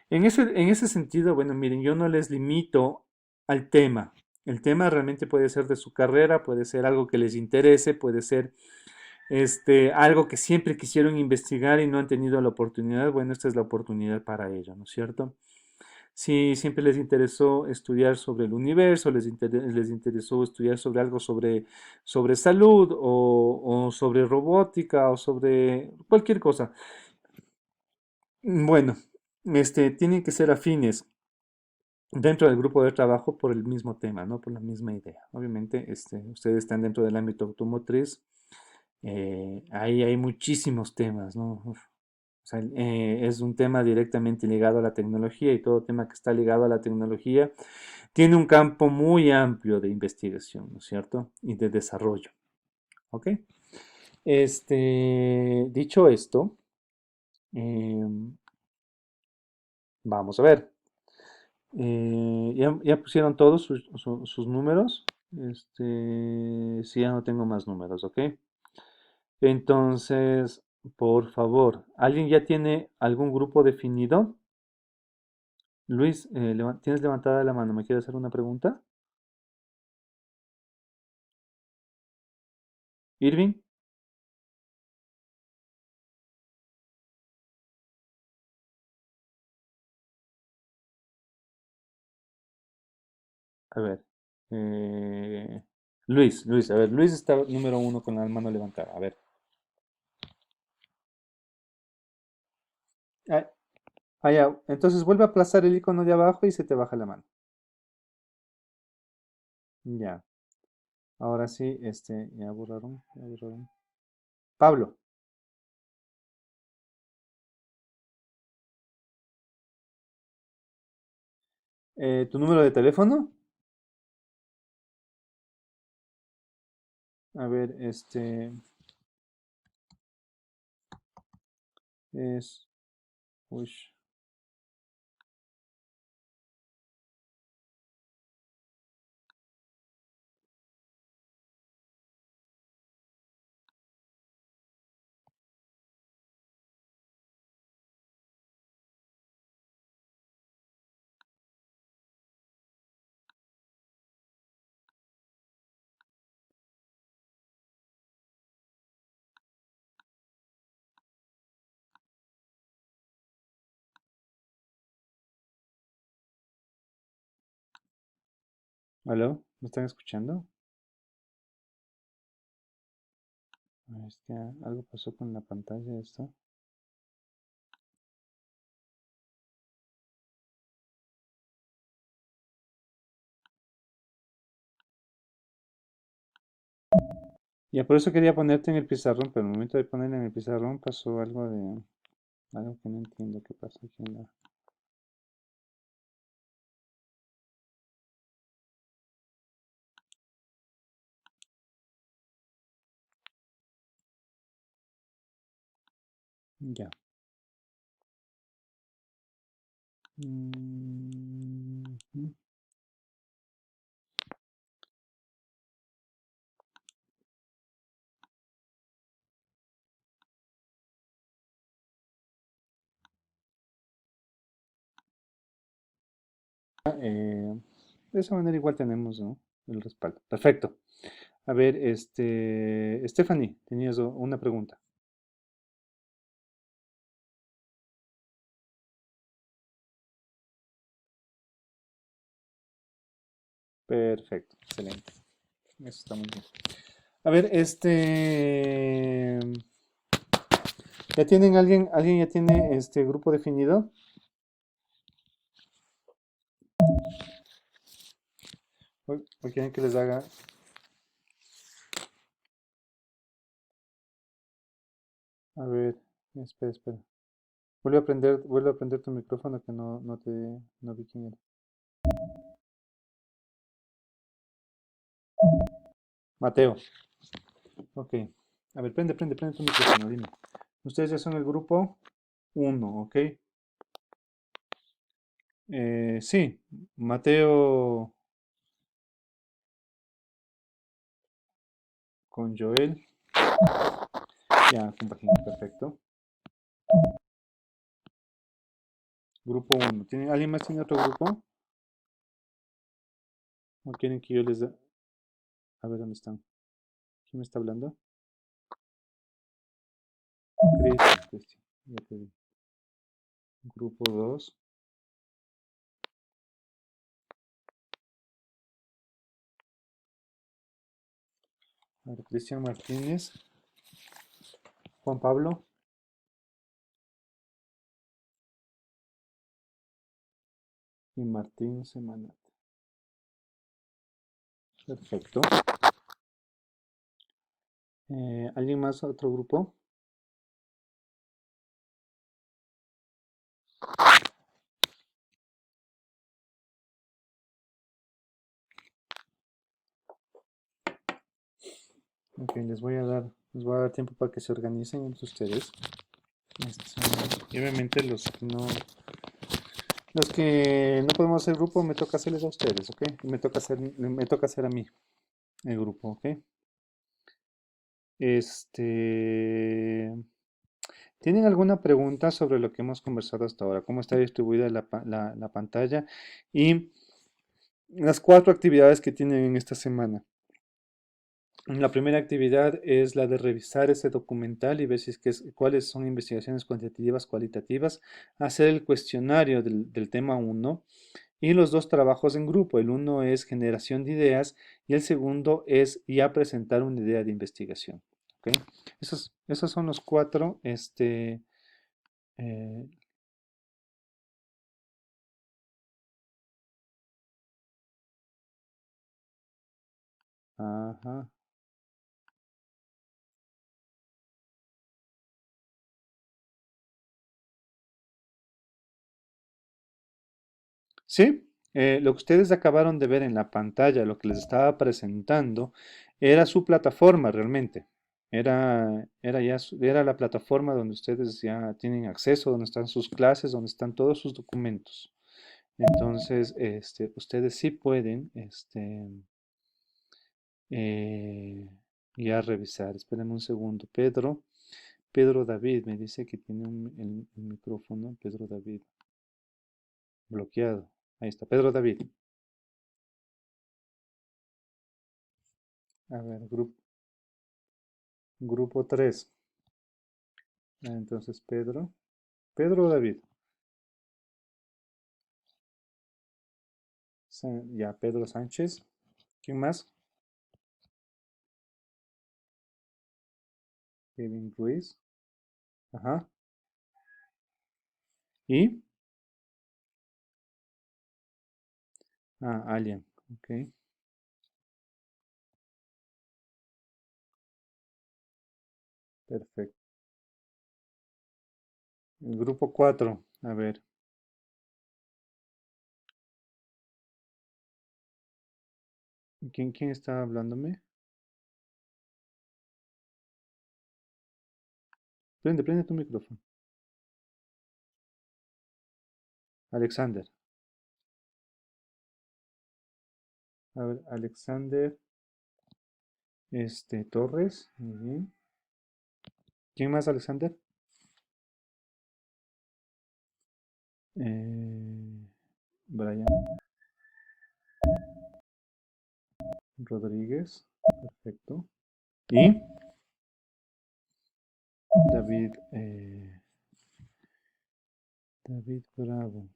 En ese sentido, bueno, miren, yo no les limito al tema. El tema realmente puede ser de su carrera, puede ser algo que les interese, puede ser algo que siempre quisieron investigar y no han tenido la oportunidad. Bueno, esta es la oportunidad para ello, ¿no es cierto? Si siempre les interesó estudiar sobre el universo, les interesó estudiar sobre algo sobre salud o sobre robótica o sobre cualquier cosa. Bueno, tienen que ser afines dentro del grupo de trabajo por el mismo tema, ¿no? Por la misma idea. Obviamente, ustedes están dentro del ámbito automotriz. Ahí hay muchísimos temas, ¿no? Uf. O sea, es un tema directamente ligado a la tecnología y todo tema que está ligado a la tecnología tiene un campo muy amplio de investigación, ¿no es cierto? Y de desarrollo, ¿ok? Dicho esto, em, vamos a ver. ¿Ya pusieron todos sus números? Sí, ya no tengo más números, ¿ok? Entonces, Por favor, ¿alguien ya tiene algún grupo definido? Luis, tienes levantada la mano. ¿Me quieres hacer una pregunta? Irving, a ver. eh, Luis, a ver, Luis está número uno con la mano levantada. A ver. Ah, ya. Entonces vuelve a aplazar el icono de abajo y se te baja la mano. Ya. Ahora sí, ya borraron, ya borraron. Pablo, ¿tu número de teléfono? A ver, es, uy, ¿aló? ¿Me están escuchando? Es que algo pasó con la pantalla esto. Ya por eso quería ponerte en el pizarrón, pero al momento de ponerla en el pizarrón pasó algo de algo que no entiendo qué pasó aquí en la. Ya. Mm, eh, de esa manera igual tenemos, ¿no? El respaldo. Perfecto. A ver, Stephanie, tenías una pregunta. Perfecto, excelente. Eso está muy bien. A ver, ¿ya tienen alguien ya tiene este grupo definido? ¿O quieren que les haga? A ver, espera. Vuelve a prender tu micrófono que no vi quién era. Mateo, ok. A ver, prende tu micrófono, dime. Ustedes ya son el grupo uno, ¿ok? Sí, Mateo con Joel. Ya, compaginé, perfecto. Grupo uno. ¿Alguien más tiene otro grupo? ¿O quieren que yo les dé? A ver dónde están. ¿Quién me está hablando? Cristian. Ya te vi. Grupo 2. A ver, Cristian Martínez. Juan Pablo y Martín Semanat. Perfecto. ¿Alguien más? ¿Otro grupo? Ok, les voy a dar tiempo para que se organicen entre ustedes. Y obviamente los que no podemos hacer grupo, me toca hacerles a ustedes, ¿ok? Me toca hacer a mí el grupo, ¿ok? Este, ¿Tienen alguna pregunta sobre lo que hemos conversado hasta ahora? ¿Cómo está distribuida la pantalla? Y las cuatro actividades que tienen en esta semana. La primera actividad es la de revisar ese documental y ver si es que cuáles son investigaciones cuantitativas, cualitativas, hacer el cuestionario del tema uno y los dos trabajos en grupo. El uno es generación de ideas y el segundo es ya presentar una idea de investigación. ¿Ok? Esos son los cuatro. Eh, ajá. Sí, lo que ustedes acabaron de ver en la pantalla, lo que les estaba presentando, era su plataforma realmente. Era la plataforma donde ustedes ya tienen acceso, donde están sus clases, donde están todos sus documentos. Entonces, ustedes sí pueden, eh, ya revisar. Espérenme un segundo. Pedro David me dice que tiene el micrófono. Pedro David bloqueado. Ahí está, Pedro David. A ver, grupo 3. Entonces, Pedro o David. Ya, Pedro Sánchez. ¿Quién más? Kevin Ruiz. Ajá. ¿Y? Ah, Alien. Ok, perfecto. El grupo 4. A ver, ¿quién está hablándome? Prende tu micrófono. Alexander. A ver, Alexander, Torres. Muy bien. ¿Quién más, Alexander? Brian Rodríguez. Perfecto. ¿Y? David, David Bravo.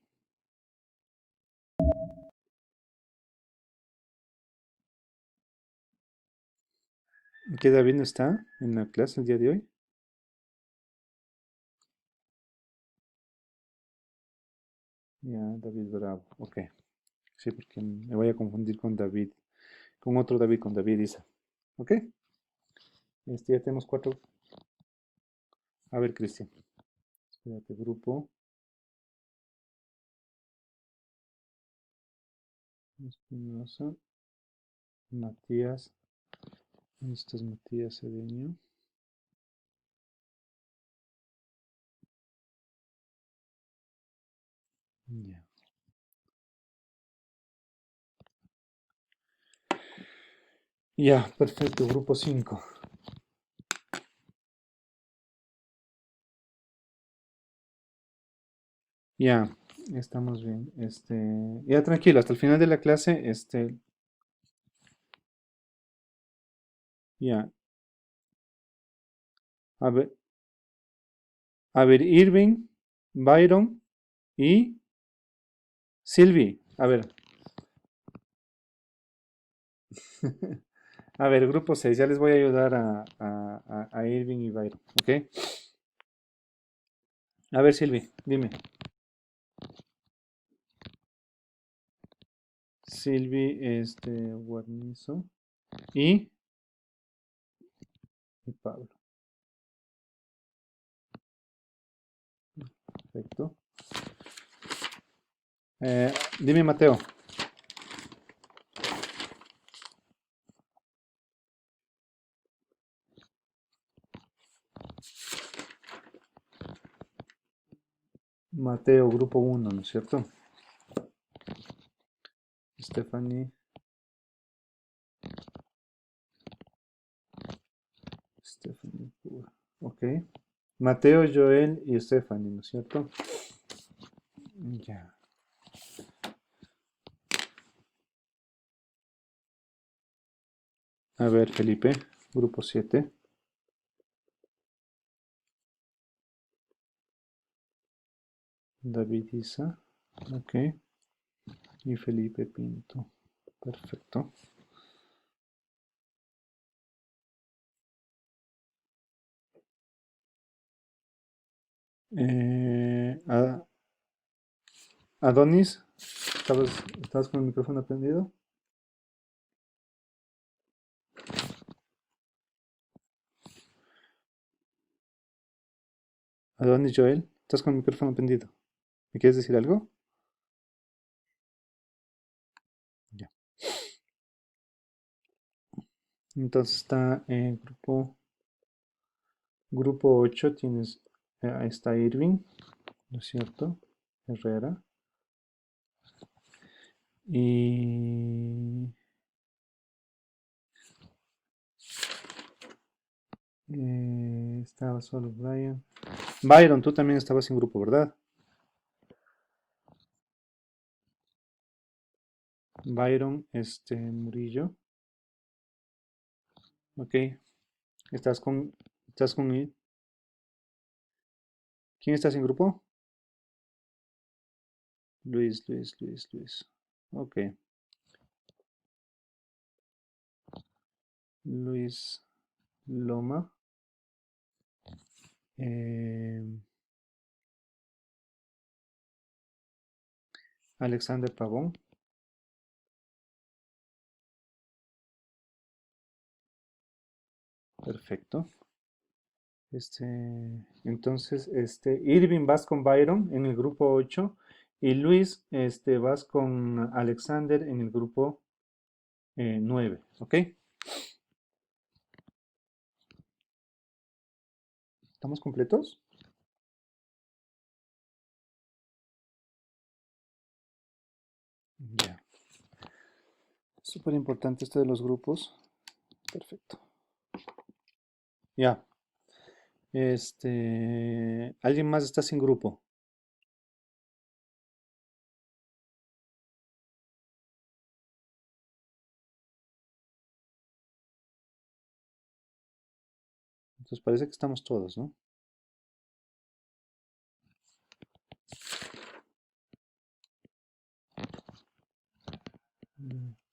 ¿Qué David no está en la clase el día de hoy? Ya, David Bravo. Ok. Sí, porque me voy a confundir con David, con otro David, con David Isa. Ok. Ya tenemos cuatro. A ver, Cristian. Espérate, grupo. Espinosa. Matías. ¿Dónde estás, Matías Cedeño? Ya. Ya, perfecto. Grupo 5. Ya, estamos bien. Ya tranquilo, hasta el final de la clase, ya. A ver, Irving, Byron y Sylvie. A ver, a ver, grupo 6. Ya les voy a ayudar a Irving y Byron, ¿ok? A ver, Sylvie, dime. Sylvie, Guarnizo y, y Pablo. Perfecto. Dime, Mateo. Mateo, grupo 1, ¿no es cierto? Stephanie, Stephanie, ok. Mateo, Joel y Stephanie, ¿no es cierto? Ya. A ver, Felipe, grupo 7. David Isa, ok. Y Felipe Pinto. Perfecto. A- Adonis, ¿estabas con el micrófono prendido? Adonis Joel, ¿estás con el micrófono prendido? ¿Me quieres decir algo? Ya. Entonces está en grupo 8, tienes, ahí está Irving, ¿no es cierto? Herrera. Y estaba solo Brian. Byron, tú también estabas en grupo, ¿verdad? Byron, Murillo. Ok. ¿Estás con, estás con, ¿quién estás en grupo? Luis. Ok. Luis Loma. eh, Alexander Pavón. Perfecto. Este, entonces, Irving vas con Byron en el grupo 8 y Luis, vas con Alexander en el grupo 9, ¿ok? ¿Estamos completos? Ya. Súper importante esto de los grupos. Perfecto. Ya. ¿Alguien más está sin grupo? Entonces parece que estamos todos, ¿no?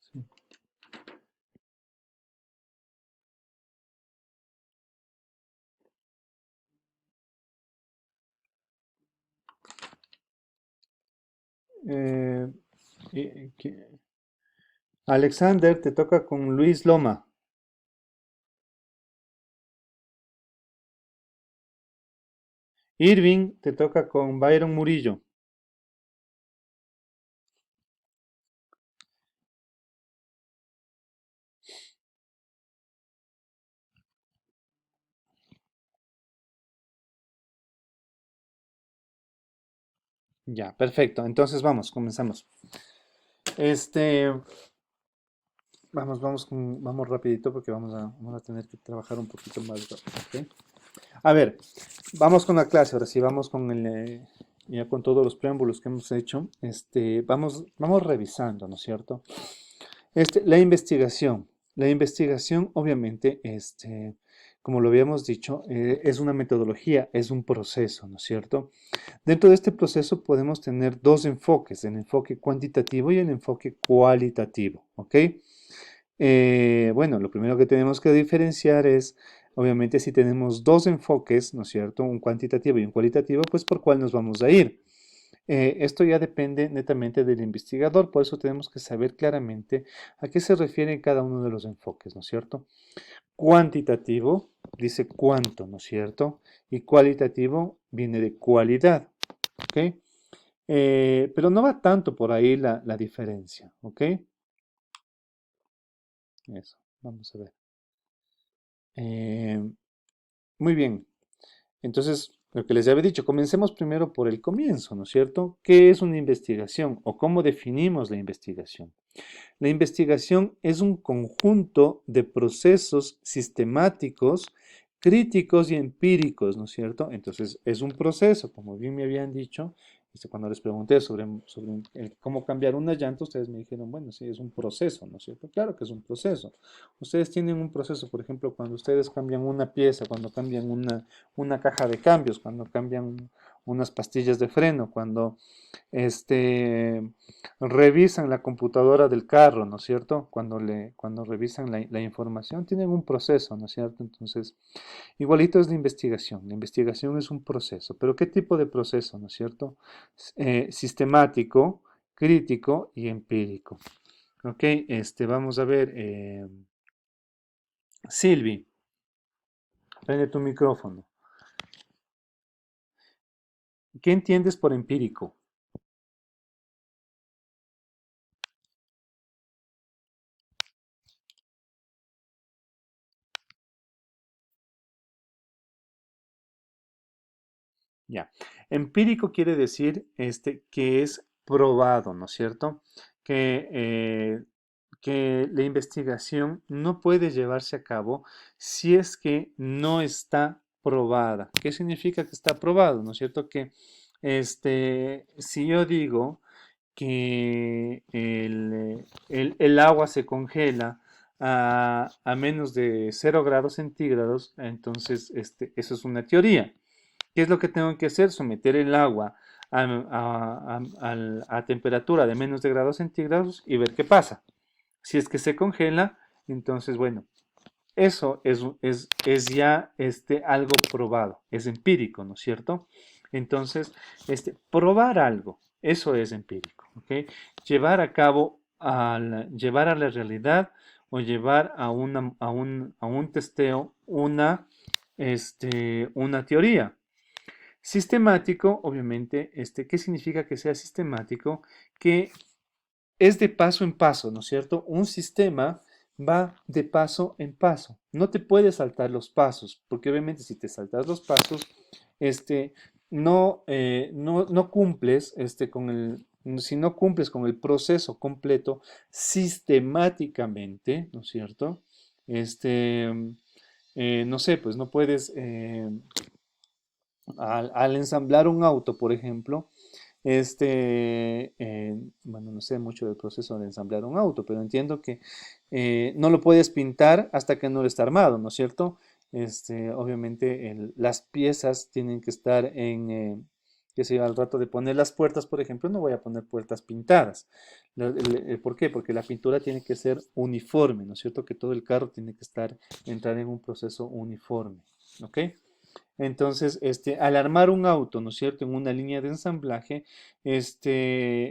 Sí. Eh, Alexander, te toca con Luis Loma. Irving, te toca con Byron Murillo. Ya, perfecto. Entonces vamos, comenzamos. Este, vamos rapidito porque vamos a tener que trabajar un poquito más rápido, ¿ok? A ver, vamos con la clase, ahora sí, vamos con ya con todos los preámbulos que hemos hecho. Vamos revisando, ¿no es cierto? La investigación. La investigación, obviamente, como lo habíamos dicho, es una metodología, es un proceso, ¿no es cierto? Dentro de este proceso podemos tener dos enfoques, el enfoque cuantitativo y el enfoque cualitativo, ¿ok? Bueno, lo primero que tenemos que diferenciar es, obviamente, si tenemos dos enfoques, ¿no es cierto? Un cuantitativo y un cualitativo, pues por cuál nos vamos a ir. Esto ya depende netamente del investigador, por eso tenemos que saber claramente a qué se refiere cada uno de los enfoques, ¿no es cierto? Cuantitativo dice cuánto, ¿no es cierto? Y cualitativo viene de cualidad, ¿ok? Pero no va tanto por ahí la diferencia, ¿ok? Eso, vamos a ver. Eh, Muy bien. Entonces, lo que les había dicho, comencemos primero por el comienzo, ¿no es cierto? ¿Qué es una investigación o cómo definimos la investigación? La investigación es un conjunto de procesos sistemáticos críticos y empíricos, ¿no es cierto? Entonces, es un proceso, como bien me habían dicho, cuando les pregunté sobre cómo cambiar una llanta, ustedes me dijeron, bueno, sí, es un proceso, ¿no es cierto? Claro que es un proceso. Ustedes tienen un proceso, por ejemplo, cuando ustedes cambian una pieza, cuando cambian una caja de cambios, cuando cambian unas pastillas de freno, cuando este, revisan la computadora del carro, ¿no es cierto? Cuando revisan la información, tienen un proceso, ¿no es cierto? Entonces, igualito es la investigación. La investigación es un proceso, pero ¿qué tipo de proceso, no es cierto? Sistemático, crítico y empírico. Ok, vamos a ver, Silvi, prende tu micrófono. ¿Qué entiendes por empírico? Ya. Empírico quiere decir que es probado, ¿no es cierto? Que, eh, que la investigación no puede llevarse a cabo si es que no está probada. ¿Qué significa que está probado? ¿No es cierto? Que si yo digo que el agua se congela a menos de 0 grados centígrados, entonces eso es una teoría. ¿Qué es lo que tengo que hacer? Someter el agua a temperatura de menos de grados centígrados y ver qué pasa. Si es que se congela, entonces, bueno, eso es ya algo probado, es empírico, ¿no es cierto? Entonces, probar algo, eso es empírico, ¿ok? Llevar a cabo, llevar a la realidad o llevar a un testeo una teoría. Sistemático, obviamente, ¿qué significa que sea sistemático? Que es de paso en paso, ¿no es cierto? Un sistema va de paso en paso. No te puedes saltar los pasos, porque obviamente si te saltas los pasos, no cumples si no cumples con el proceso completo sistemáticamente, ¿no es cierto? Este, no sé, pues no puedes, al ensamblar un auto, por ejemplo, bueno, no sé mucho del proceso de ensamblar un auto, pero entiendo que no lo puedes pintar hasta que no está armado, ¿no es cierto? Obviamente las piezas tienen que estar qué sé yo, al rato de poner las puertas, por ejemplo, no voy a poner puertas pintadas. ¿Por qué? Porque la pintura tiene que ser uniforme, ¿no es cierto? Que todo el carro tiene que entrar en un proceso uniforme, ¿ok? Entonces, al armar un auto, ¿no es cierto? En una línea de ensamblaje,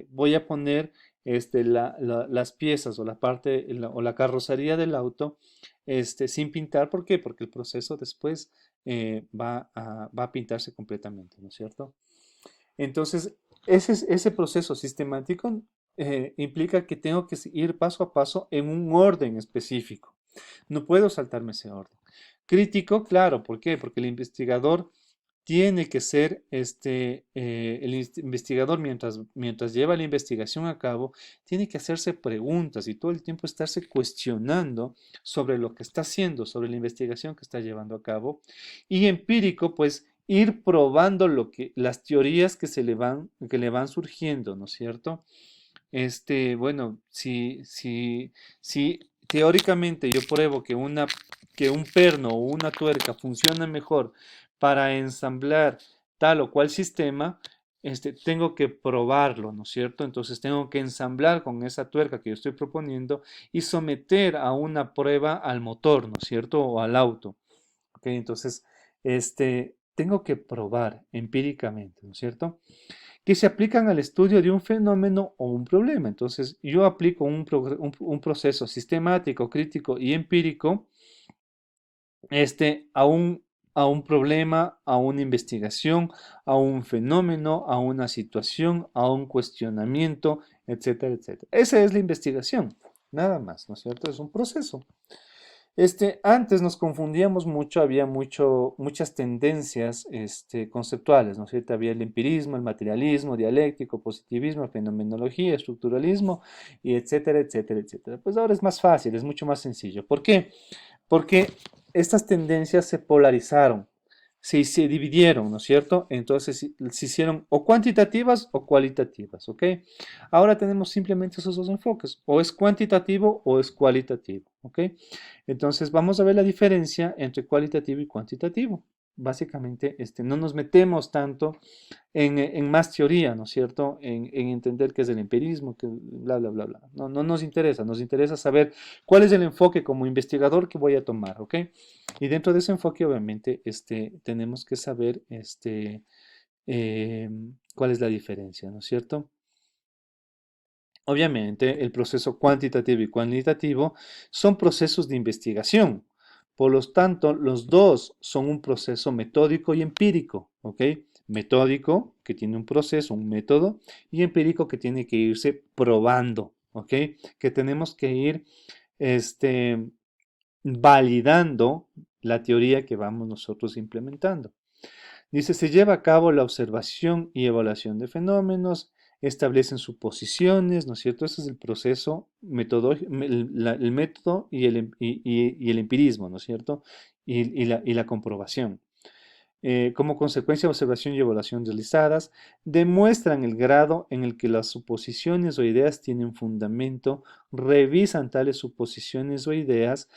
voy a poner las piezas o la parte o la carrocería del auto sin pintar. ¿Por qué? Porque el proceso después va a pintarse completamente, ¿no es cierto? Entonces, ese proceso sistemático implica que tengo que ir paso a paso en un orden específico. No puedo saltarme ese orden. Crítico, claro, ¿por qué? Porque el investigador tiene que ser, investigador mientras lleva la investigación a cabo, tiene que hacerse preguntas y todo el tiempo estarse cuestionando sobre lo que está haciendo, sobre la investigación que está llevando a cabo. Y empírico, pues ir probando las teorías que le van surgiendo, ¿no es cierto? Bueno, si teóricamente yo pruebo que un perno o una tuerca funciona mejor para ensamblar tal o cual sistema, tengo que probarlo, ¿no es cierto? Entonces tengo que ensamblar con esa tuerca que yo estoy proponiendo y someter a una prueba al motor, ¿no es cierto? O al auto. ¿Ok? Entonces, tengo que probar empíricamente, ¿no es cierto? Que se aplican al estudio de un fenómeno o un problema. Entonces, yo aplico un proceso sistemático, crítico y empírico a un problema, a una investigación, a un fenómeno, a una situación, a un cuestionamiento, etcétera, etcétera. Esa es la investigación, nada más, ¿no es cierto? Es un proceso. Antes nos confundíamos mucho, había muchas tendencias conceptuales, ¿no es cierto? Había el empirismo, el materialismo, dialéctico, positivismo, fenomenología, estructuralismo, y etcétera, etcétera, etcétera. Pues ahora es más fácil, es mucho más sencillo. ¿Por qué? Porque estas tendencias se polarizaron, se dividieron, ¿no es cierto? Entonces se hicieron o cuantitativas o cualitativas, ¿ok? Ahora tenemos simplemente esos dos enfoques, o es cuantitativo o es cualitativo, ¿ok? Entonces vamos a ver la diferencia entre cualitativo y cuantitativo. Básicamente, no nos metemos tanto en más teoría, ¿no es cierto? En entender qué es el empirismo, que bla, bla, bla, bla. No, no nos interesa saber cuál es el enfoque como investigador que voy a tomar, ¿ok? Y dentro de ese enfoque, obviamente, tenemos que saber cuál es la diferencia, ¿no es cierto? Obviamente, el proceso cuantitativo y cualitativo son procesos de investigación. Por lo tanto, los dos son un proceso metódico y empírico, ¿ok? Metódico, que tiene un proceso, un método, y empírico, que tiene que irse probando, ¿ok? Que tenemos que ir este, validando la teoría que vamos nosotros implementando. Dice, se lleva a cabo la observación y evaluación de fenómenos, establecen suposiciones, ¿no es cierto? Ese es el proceso, el método y el empirismo, ¿no es cierto? Y la comprobación. Como consecuencia de observación y evaluación realizadas, demuestran el grado en el que las suposiciones o ideas tienen fundamento, revisan tales suposiciones o ideas,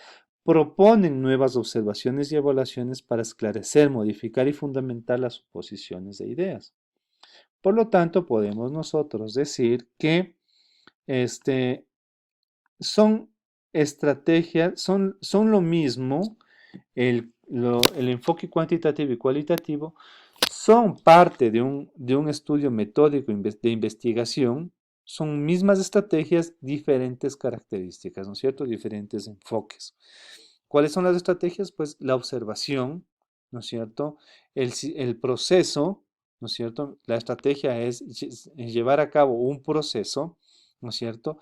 proponen nuevas observaciones y evaluaciones para esclarecer, modificar y fundamentar las suposiciones e ideas. Por lo tanto, podemos nosotros decir que este, son estrategias, son lo mismo, el enfoque cuantitativo y cualitativo son parte de un estudio metódico de investigación, son mismas estrategias, diferentes características, ¿no es cierto? Diferentes enfoques. ¿Cuáles son las estrategias? Pues la observación, ¿no es cierto? El proceso, ¿no es cierto? La estrategia es llevar a cabo un proceso, ¿no es cierto?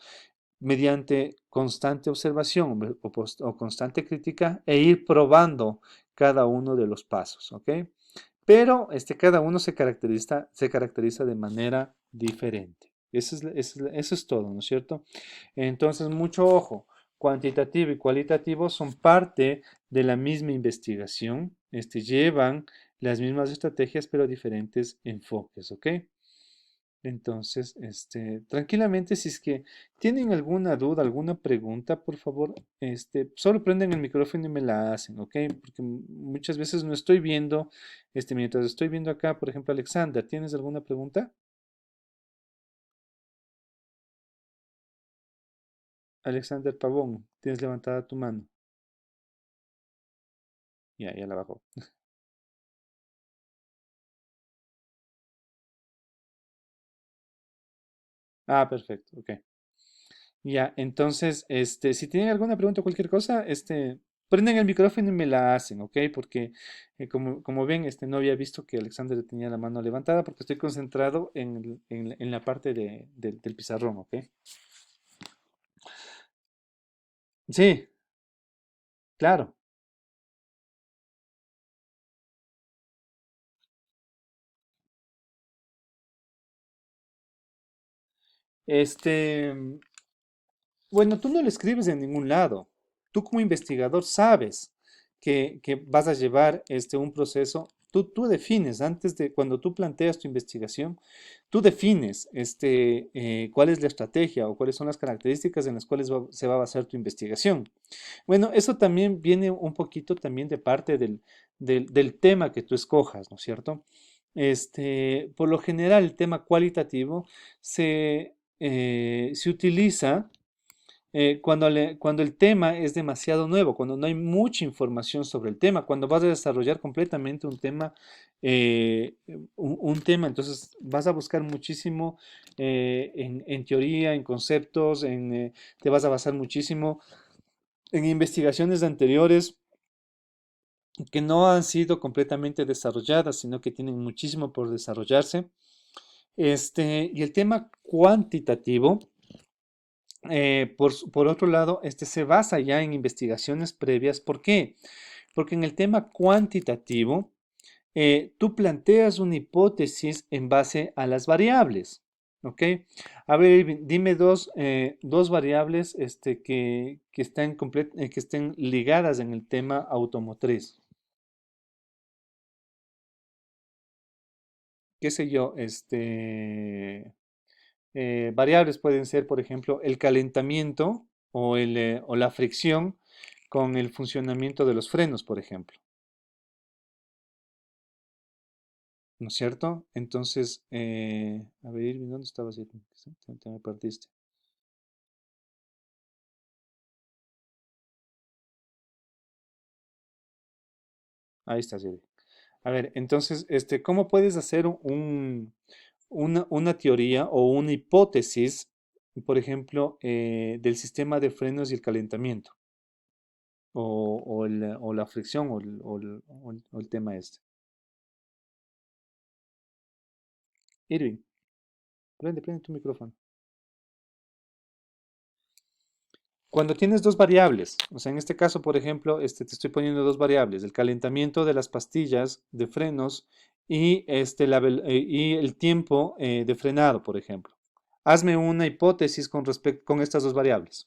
Mediante constante observación o constante crítica e ir probando cada uno de los pasos, ¿ok? Pero cada uno se caracteriza de manera diferente. Eso es todo, ¿no es cierto? Entonces, mucho ojo, cuantitativo y cualitativo son parte de la misma investigación, llevan las mismas estrategias, pero diferentes enfoques, ¿ok? Entonces, tranquilamente, si es que tienen alguna duda, alguna pregunta, por favor, solo prenden el micrófono y me la hacen, ¿ok? Porque muchas veces no estoy viendo, mientras estoy viendo acá, por ejemplo, Alexander, ¿tienes alguna pregunta? Alexander Pavón, tienes levantada tu mano. Ya la bajó. Ah, perfecto, ok. Ya, entonces, si tienen alguna pregunta o cualquier cosa, prenden el micrófono y me la hacen, ¿ok? Porque, como ven, no había visto que Alexander tenía la mano levantada porque estoy concentrado en la parte del pizarrón, ¿ok? Sí, claro. Este, Bueno, tú no lo escribes en ningún lado. Tú como investigador sabes que vas a llevar un proceso. Tú defines, antes de cuando tú planteas tu investigación, tú defines cuál es la estrategia o cuáles son las características en las cuales se va a basar tu investigación. Bueno, eso también viene un poquito también de parte del tema que tú escojas, ¿no es cierto? Por lo general, el tema cualitativo se utiliza cuando el tema es demasiado nuevo, cuando no hay mucha información sobre el tema, cuando vas a desarrollar completamente un tema, un tema, entonces vas a buscar muchísimo en teoría, en conceptos, te vas a basar muchísimo en investigaciones anteriores que no han sido completamente desarrolladas, sino que tienen muchísimo por desarrollarse. Y el tema cuantitativo por otro lado, este se basa ya en investigaciones previas. ¿Por qué? Porque en el tema cuantitativo, tú planteas una hipótesis en base a las variables. ¿Ok? A ver, Irving, dime dos variables que que estén ligadas en el tema automotriz. ¿Qué sé yo? Variables pueden ser, por ejemplo, el calentamiento o la fricción con el funcionamiento de los frenos, por ejemplo. ¿No es cierto? Entonces, a ver, Irving, ¿dónde estabas, Irving? Te me perdiste. Ahí estás, Irving. A ver, entonces, ¿cómo puedes hacer una teoría o una hipótesis, por ejemplo, del sistema de frenos y el calentamiento? O la fricción o el tema este. Irving, prende tu micrófono. Cuando tienes dos variables, o sea, en este caso, por ejemplo, te estoy poniendo dos variables, el calentamiento de las pastillas de frenos y, y el tiempo de frenado, por ejemplo. Hazme una hipótesis con respecto con estas dos variables.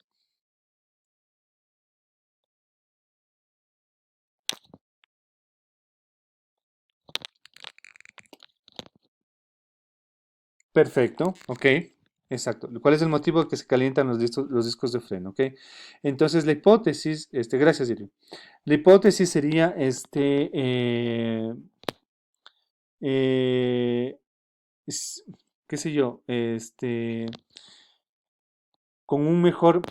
Perfecto, ok, exacto. ¿Cuál es el motivo de que se calientan los discos de freno? Ok, entonces la hipótesis, gracias, Irving. La hipótesis sería, eh, es- qué sé yo, con un mejor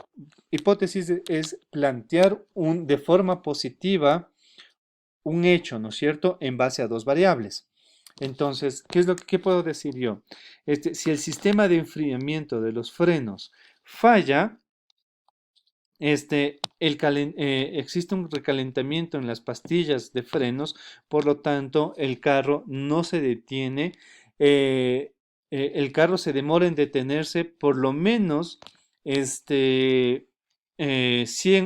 hipótesis es plantear de forma positiva un hecho, ¿no es cierto?, en base a dos variables. Entonces, ¿qué puedo decir yo? Si el sistema de enfriamiento de los frenos falla, existe un recalentamiento en las pastillas de frenos, por lo tanto, el carro no se detiene, el carro se demora en detenerse por lo menos 100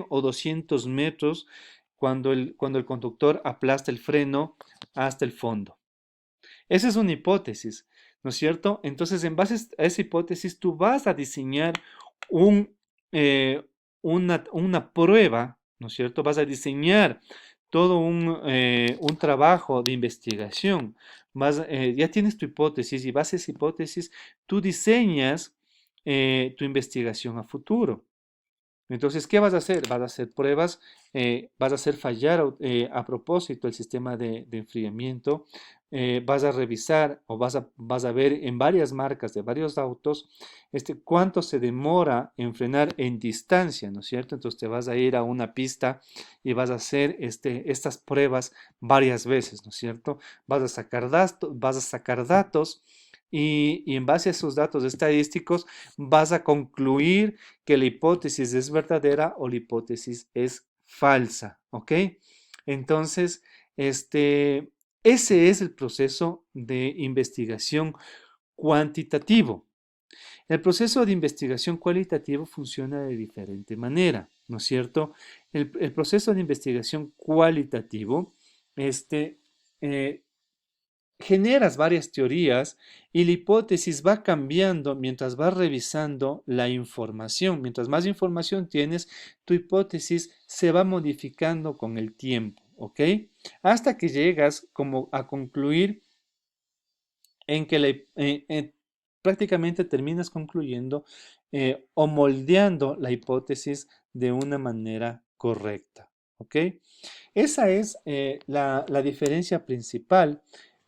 o 200 metros cuando el conductor aplasta el freno hasta el fondo. Esa es una hipótesis, ¿no es cierto? Entonces, en base a esa hipótesis, tú vas a diseñar un, eh, una prueba, ¿no es cierto? Vas a diseñar todo un trabajo de investigación. Ya tienes tu hipótesis y base a esa hipótesis, tú diseñas tu investigación a futuro. Entonces, ¿qué vas a hacer? Vas a hacer pruebas, vas a hacer fallar a propósito el sistema de enfriamiento, vas a revisar o vas a ver en varias marcas de varios autos cuánto se demora en frenar en distancia, ¿no es cierto? Entonces te vas a ir a una pista y vas a hacer estas pruebas varias veces, ¿no es cierto? Vas a sacar datos y en base a esos datos estadísticos vas a concluir que la hipótesis es verdadera o la hipótesis es falsa, ¿ok? Entonces, ese es el proceso de investigación cuantitativo. El proceso de investigación cualitativo funciona de diferente manera, ¿no es cierto? El proceso de investigación cualitativo, eh, generas varias teorías y la hipótesis va cambiando mientras vas revisando la información. Mientras más información tienes, tu hipótesis se va modificando con el tiempo, ¿ok? Hasta que llegas como a concluir en que prácticamente terminas concluyendo o moldeando la hipótesis de una manera correcta, ¿ok? Esa es la diferencia principal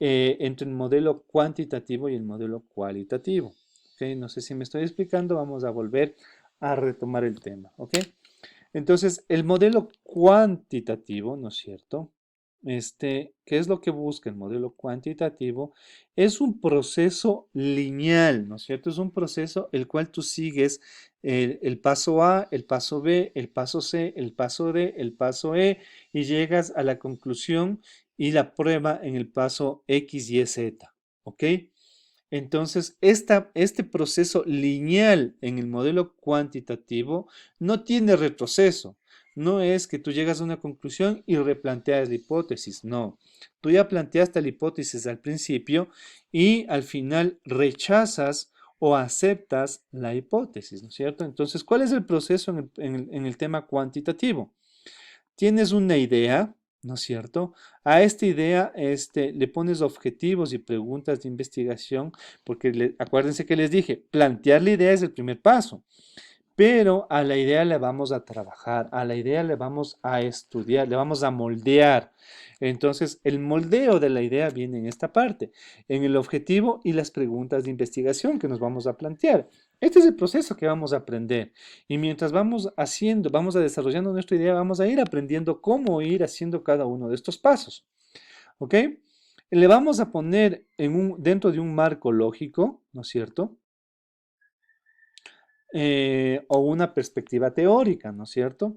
entre el modelo cuantitativo y el modelo cualitativo. ¿Ok? No sé si me estoy explicando, vamos a volver a retomar el tema. ¿Ok? Entonces, el modelo cuantitativo, ¿no es cierto? ¿Qué es lo que busca el modelo cuantitativo? Es un proceso lineal, ¿no es cierto? Es un proceso el cual tú sigues el paso A, el paso B, el paso C, el paso D, el paso E y llegas a la conclusión y la prueba en el paso X, Y, Z, ¿ok? Entonces, este proceso lineal en el modelo cuantitativo no tiene retroceso. No es que tú llegas a una conclusión y replanteas la hipótesis. No, tú ya planteaste la hipótesis al principio y al final rechazas o aceptas la hipótesis, ¿no es cierto? Entonces, ¿cuál es el proceso en el tema cuantitativo? Tienes una idea, ¿no es cierto? A esta idea le pones objetivos y preguntas de investigación, porque acuérdense que les dije, plantear la idea es el primer paso. Pero a la idea le vamos a trabajar, a la idea le vamos a estudiar, le vamos a moldear. Entonces, el moldeo de la idea viene en esta parte, en el objetivo y las preguntas de investigación que nos vamos a plantear. Este es el proceso que vamos a aprender. Y mientras vamos haciendo, vamos a desarrollando nuestra idea, vamos a ir aprendiendo cómo ir haciendo cada uno de estos pasos. ¿Ok? Le vamos a poner dentro de un marco lógico, ¿no es cierto? O una perspectiva teórica, ¿no es cierto?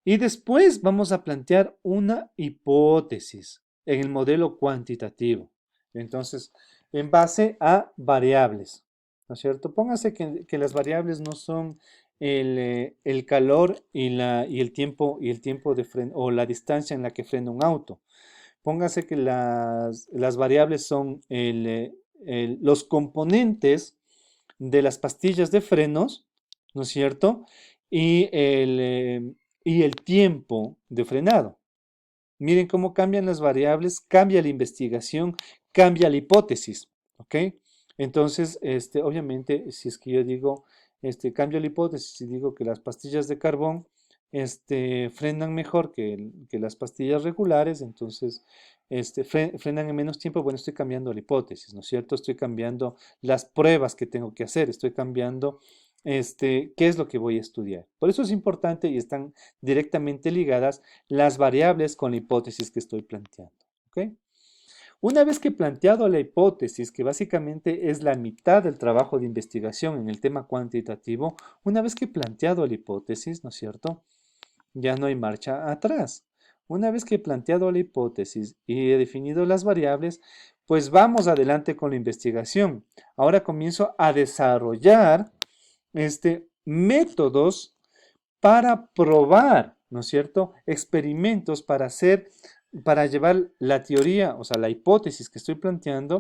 Y después vamos a plantear una hipótesis en el modelo cuantitativo. Entonces, en base a variables, ¿no es cierto? Póngase que las variables no son el calor y el tiempo de freno o la distancia en la que frena un auto. Póngase que las variables son los componentes de las pastillas de frenos, ¿no es cierto? Y el tiempo de frenado. Miren cómo cambian las variables, cambia la investigación, cambia la hipótesis, ¿ok? Entonces, obviamente, si es que yo digo, cambio la hipótesis y digo que las pastillas de carbón, frenan mejor que las pastillas regulares, entonces, frenan en menos tiempo, bueno, estoy cambiando la hipótesis, ¿no es cierto? Estoy cambiando las pruebas que tengo que hacer, estoy cambiando, qué es lo que voy a estudiar. Por eso es importante y están directamente ligadas las variables con la hipótesis que estoy planteando. ¿Ok? Una vez que he planteado la hipótesis, que básicamente es la mitad del trabajo de investigación en el tema cuantitativo, una vez que he planteado la hipótesis, ¿no es cierto? Ya no hay marcha atrás. Una vez que he planteado la hipótesis y he definido las variables, pues vamos adelante con la investigación. Ahora comienzo a desarrollar métodos para probar, ¿no es cierto? Experimentos para llevar la teoría, o sea, la hipótesis que estoy planteando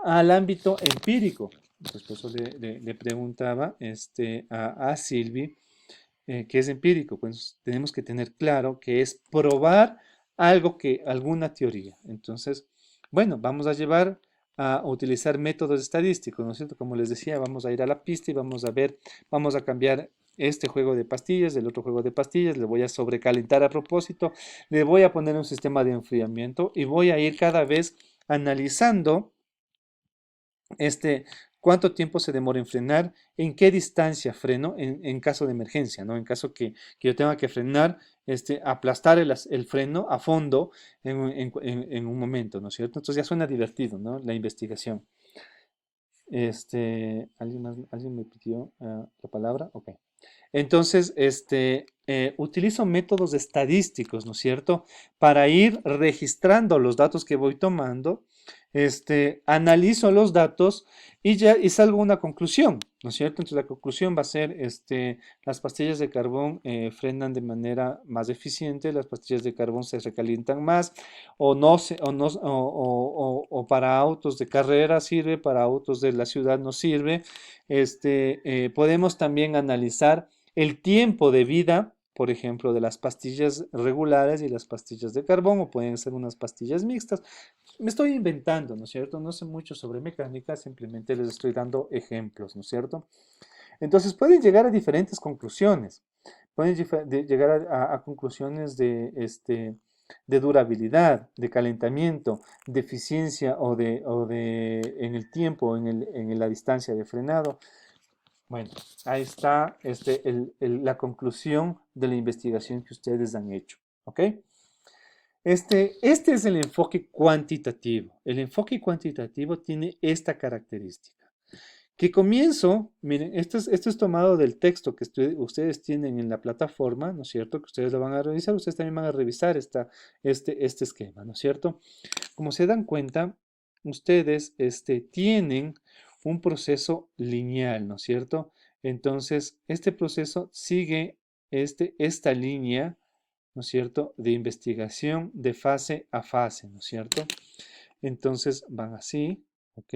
al ámbito empírico. Entonces, por eso le preguntaba a Silvi, ¿qué es empírico? Pues tenemos que tener claro que es probar alguna teoría. Entonces, bueno, vamos a llevar a utilizar métodos estadísticos, ¿no es cierto? Como les decía, vamos a ir a la pista y vamos a ver, vamos a cambiar este juego de pastillas, del otro juego de pastillas, le voy a sobrecalentar a propósito, le voy a poner un sistema de enfriamiento y voy a ir cada vez analizando este, cuánto tiempo se demora en frenar, en qué distancia freno en caso de emergencia, ¿no? En caso que yo tenga que frenar, aplastar el freno a fondo en un momento, ¿no es cierto? Entonces ya suena divertido, ¿no? La investigación. ¿Alguien me pidió la palabra? Ok. Entonces, utilizo métodos estadísticos, ¿no es cierto? Para ir registrando los datos que voy tomando, analizo los datos y salgo a una conclusión, ¿no es cierto? Entonces, la conclusión va a ser, las pastillas de carbón frenan de manera más eficiente, las pastillas de carbón se recalientan más, o no, o para autos de carrera sirve, para autos de la ciudad no sirve. Podemos también analizar el tiempo de vida, por ejemplo, de las pastillas regulares y las pastillas de carbón, o pueden ser unas pastillas mixtas. Me estoy inventando, ¿no es cierto? No sé mucho sobre mecánica, simplemente les estoy dando ejemplos, ¿no es cierto? Entonces pueden llegar a diferentes conclusiones. Pueden llegar a conclusiones de durabilidad, de calentamiento, de eficiencia en el tiempo, en la distancia de frenado. Bueno, ahí está la conclusión de la investigación que ustedes han hecho. ¿Ok? Este es el enfoque cuantitativo. El enfoque cuantitativo tiene esta característica. Que comienzo, miren, esto es tomado del texto que ustedes tienen en la plataforma, ¿no es cierto? Que ustedes lo van a revisar, ustedes también van a revisar este esquema, ¿no es cierto? Como se dan cuenta, ustedes tienen un proceso lineal, ¿no es cierto? Entonces, este proceso sigue esta línea, ¿no es cierto?, de investigación de fase a fase, ¿no es cierto? Entonces, van así, ¿ok?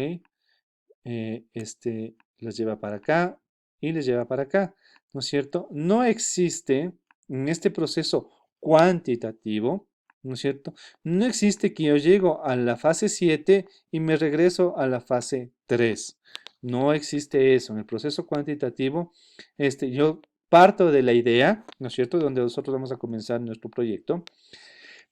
las lleva para acá y les lleva para acá, ¿no es cierto? No existe en este proceso cuantitativo, ¿no es cierto? No existe que yo llego a la fase 7 y me regreso a la fase 3. No existe eso. En el proceso cuantitativo, yo parto de la idea, ¿no es cierto?, donde nosotros vamos a comenzar nuestro proyecto.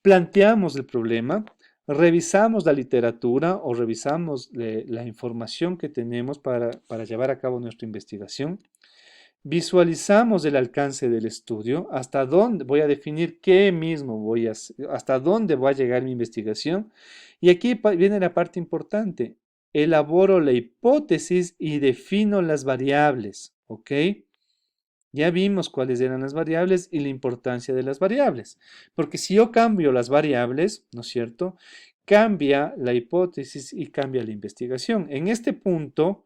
Planteamos el problema, revisamos la literatura o revisamos la información que tenemos para llevar a cabo nuestra investigación. Visualizamos el alcance del estudio, hasta dónde voy a definir qué mismo voy a hacer, hasta dónde va a llegar mi investigación. Y aquí viene la parte importante. Elaboro la hipótesis y defino las variables, ¿ok? Ya vimos cuáles eran las variables y la importancia de las variables. Porque si yo cambio las variables, ¿no es cierto?, cambia la hipótesis y cambia la investigación. En este punto,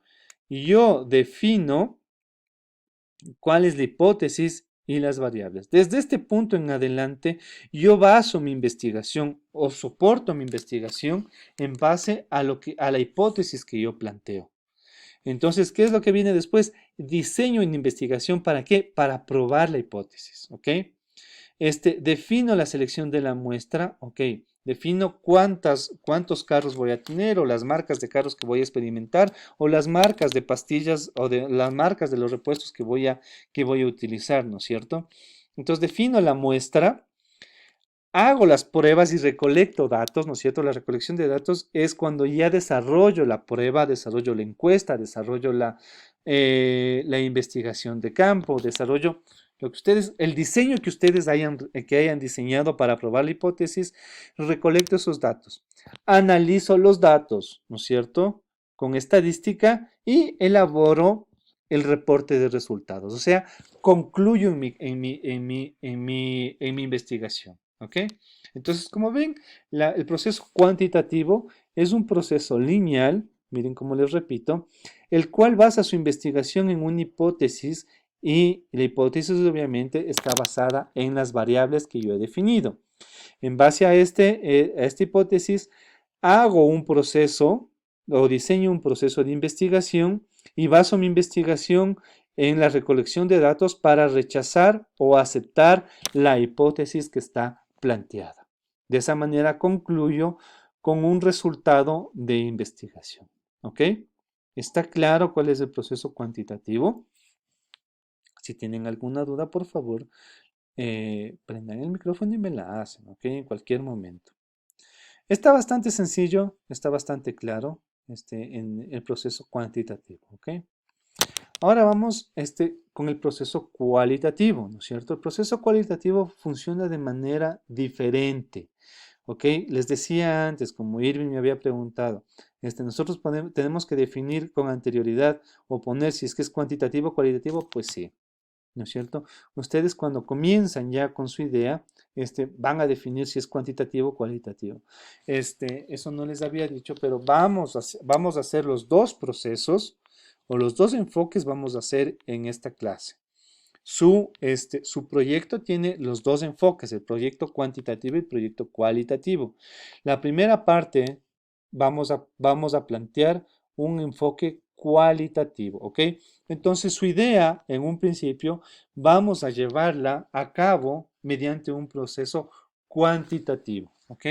yo defino cuál es la hipótesis y las variables. Desde este punto en adelante, yo baso mi investigación o soporto mi investigación en base a la hipótesis que yo planteo. Entonces, ¿qué es lo que viene después? Diseño en investigación, ¿para qué? Para probar la hipótesis, ¿ok? Defino la selección de la muestra, ¿ok? Defino cuántos carros voy a tener o las marcas de carros que voy a experimentar o las marcas de pastillas o de las marcas de los repuestos que voy a utilizar, ¿no es cierto? Entonces, defino la muestra, hago las pruebas y recolecto datos, ¿no es cierto? La recolección de datos es cuando ya desarrollo la prueba, desarrollo la encuesta, desarrollo la investigación de campo, desarrollo el diseño que ustedes hayan diseñado para probar la hipótesis, recolecto esos datos, analizo los datos, ¿no es cierto? Con estadística y elaboro el reporte de resultados, o sea, concluyo en mi investigación. ¿Ok? Entonces, como ven, el proceso cuantitativo es un proceso lineal, miren cómo les repito, el cual basa su investigación en una hipótesis y la hipótesis obviamente está basada en las variables que yo he definido. En base a esta hipótesis, hago un proceso o diseño un proceso de investigación y baso mi investigación en la recolección de datos para rechazar o aceptar la hipótesis que está planteada. De esa manera concluyo con un resultado de investigación. ¿Ok? ¿Está claro cuál es el proceso cuantitativo? Si tienen alguna duda, por favor, prendan el micrófono y me la hacen, ¿ok? En cualquier momento. Está bastante sencillo, está bastante claro en el proceso cuantitativo, ¿ok? Ahora vamos con el proceso cualitativo, ¿no es cierto? El proceso cualitativo funciona de manera diferente, ¿ok? Les decía antes, como Irving me había preguntado, nosotros tenemos que definir con anterioridad o poner si es que es cuantitativo o cualitativo, pues sí, ¿no es cierto? Ustedes cuando comienzan ya con su idea, van a definir si es cuantitativo o cualitativo. Eso no les había dicho, pero vamos a hacer los dos procesos o los dos enfoques vamos a hacer en esta clase. Su proyecto tiene los dos enfoques, el proyecto cuantitativo y el proyecto cualitativo. La primera parte vamos a plantear un enfoque cualitativo, ¿ok? Entonces su idea, en un principio, vamos a llevarla a cabo mediante un proceso cuantitativo, ¿ok?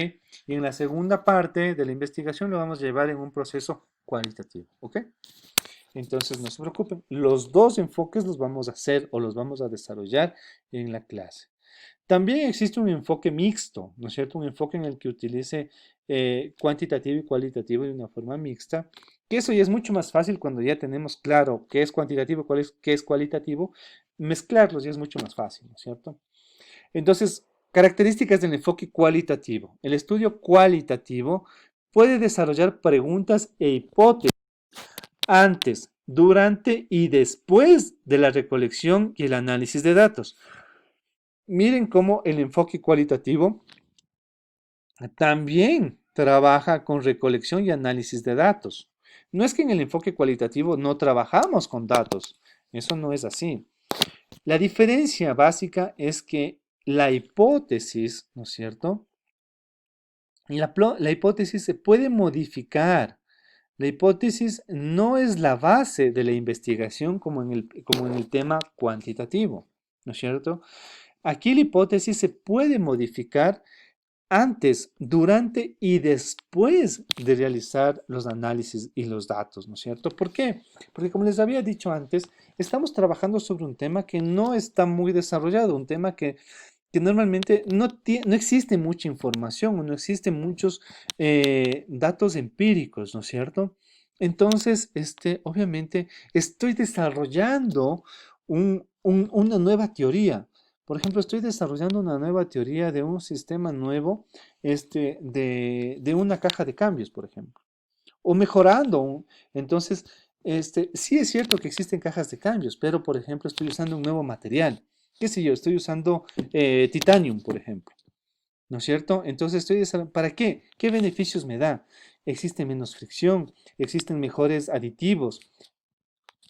Y en la segunda parte de la investigación lo vamos a llevar en un proceso cualitativo, ¿ok? Entonces no se preocupen, los dos enfoques los vamos a hacer o los vamos a desarrollar en la clase. También existe un enfoque mixto, ¿no es cierto? Un enfoque en el que utilice cuantitativo y cualitativo de una forma mixta, que eso ya es mucho más fácil cuando ya tenemos claro qué es cuantitativo, qué es cualitativo, mezclarlos ya es mucho más fácil, ¿no es cierto? Entonces, características del enfoque cualitativo. El estudio cualitativo puede desarrollar preguntas e hipótesis antes, durante y después de la recolección y el análisis de datos. Miren cómo el enfoque cualitativo también trabaja con recolección y análisis de datos. No es que en el enfoque cualitativo no trabajamos con datos, eso no es así. La diferencia básica es que la hipótesis, ¿no es cierto? La hipótesis se puede modificar La hipótesis no es la base de la investigación como en el tema cuantitativo, ¿no es cierto? Aquí la hipótesis se puede modificar antes, durante y después de realizar los análisis y los datos, ¿no es cierto? ¿Por qué? Porque como les había dicho antes, estamos trabajando sobre un tema que no está muy desarrollado, un tema que normalmente no existe mucha información o no existen muchos datos empíricos, ¿no es cierto? Entonces, obviamente, estoy desarrollando una nueva teoría. Por ejemplo, estoy desarrollando una nueva teoría de un sistema nuevo, de una caja de cambios, por ejemplo, o mejorando. Entonces, sí es cierto que existen cajas de cambios, pero, por ejemplo, estoy usando un nuevo material. ¿Qué sé yo? Estoy usando titanium, por ejemplo, ¿no es cierto? Entonces, ¿para qué? ¿Qué beneficios me da? Existe menos fricción, existen mejores aditivos,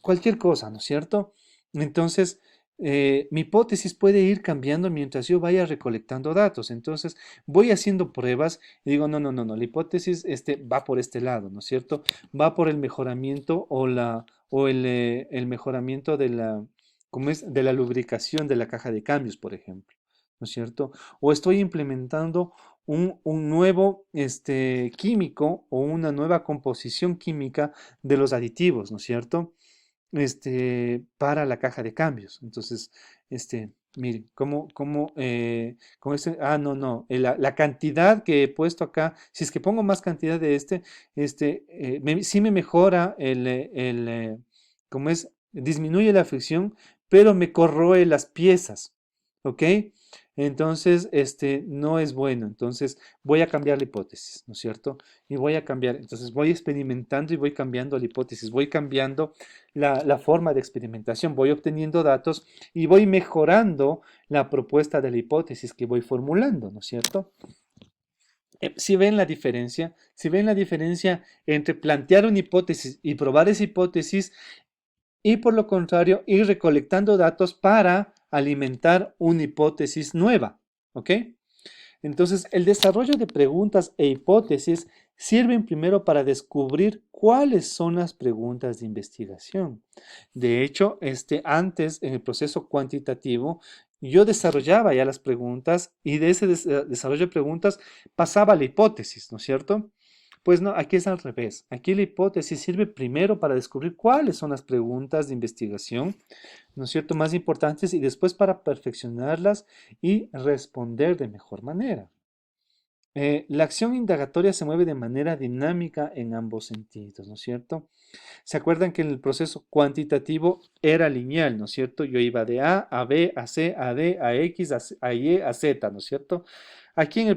cualquier cosa, ¿no es cierto? Entonces, mi hipótesis puede ir cambiando mientras yo vaya recolectando datos. Entonces, voy haciendo pruebas y digo, no, no, no, no, la hipótesis va por este lado, ¿no es cierto? Va por el mejoramiento o el mejoramiento ¿cómo es? De la lubricación de la caja de cambios, por ejemplo, ¿no es cierto? O estoy implementando un nuevo químico o una nueva composición química de los aditivos, ¿no es cierto? Para la caja de cambios. Entonces, miren, no, no, la cantidad que he puesto acá, si es que pongo más cantidad de sí me mejora ¿cómo es? Disminuye la fricción, pero me corroe las piezas, ¿ok? Entonces, no es bueno. Entonces, voy a cambiar la hipótesis, ¿no es cierto? Y voy a cambiar, entonces voy experimentando y voy cambiando la hipótesis, voy cambiando la forma de experimentación, voy obteniendo datos y voy mejorando la propuesta de la hipótesis que voy formulando, ¿no es cierto? Si ven la diferencia entre plantear una hipótesis y probar esa hipótesis y por lo contrario ir recolectando datos para alimentar una hipótesis nueva, ¿ok? Entonces, el desarrollo de preguntas e hipótesis sirven primero para descubrir cuáles son las preguntas de investigación. De hecho, antes, en el proceso cuantitativo, yo desarrollaba ya las preguntas y de ese desarrollo de preguntas pasaba a la hipótesis, ¿no es cierto? Pues no, aquí es al revés. Aquí la hipótesis sirve primero para descubrir cuáles son las preguntas de investigación, ¿no es cierto?, más importantes y después para perfeccionarlas y responder de mejor manera. La acción indagatoria se mueve de manera dinámica en ambos sentidos, ¿no es cierto? ¿Se acuerdan que el proceso cuantitativo era lineal, ¿no es cierto? Yo iba de A a B, a C, a D, a X, a Y, a Z, ¿no es cierto? Aquí en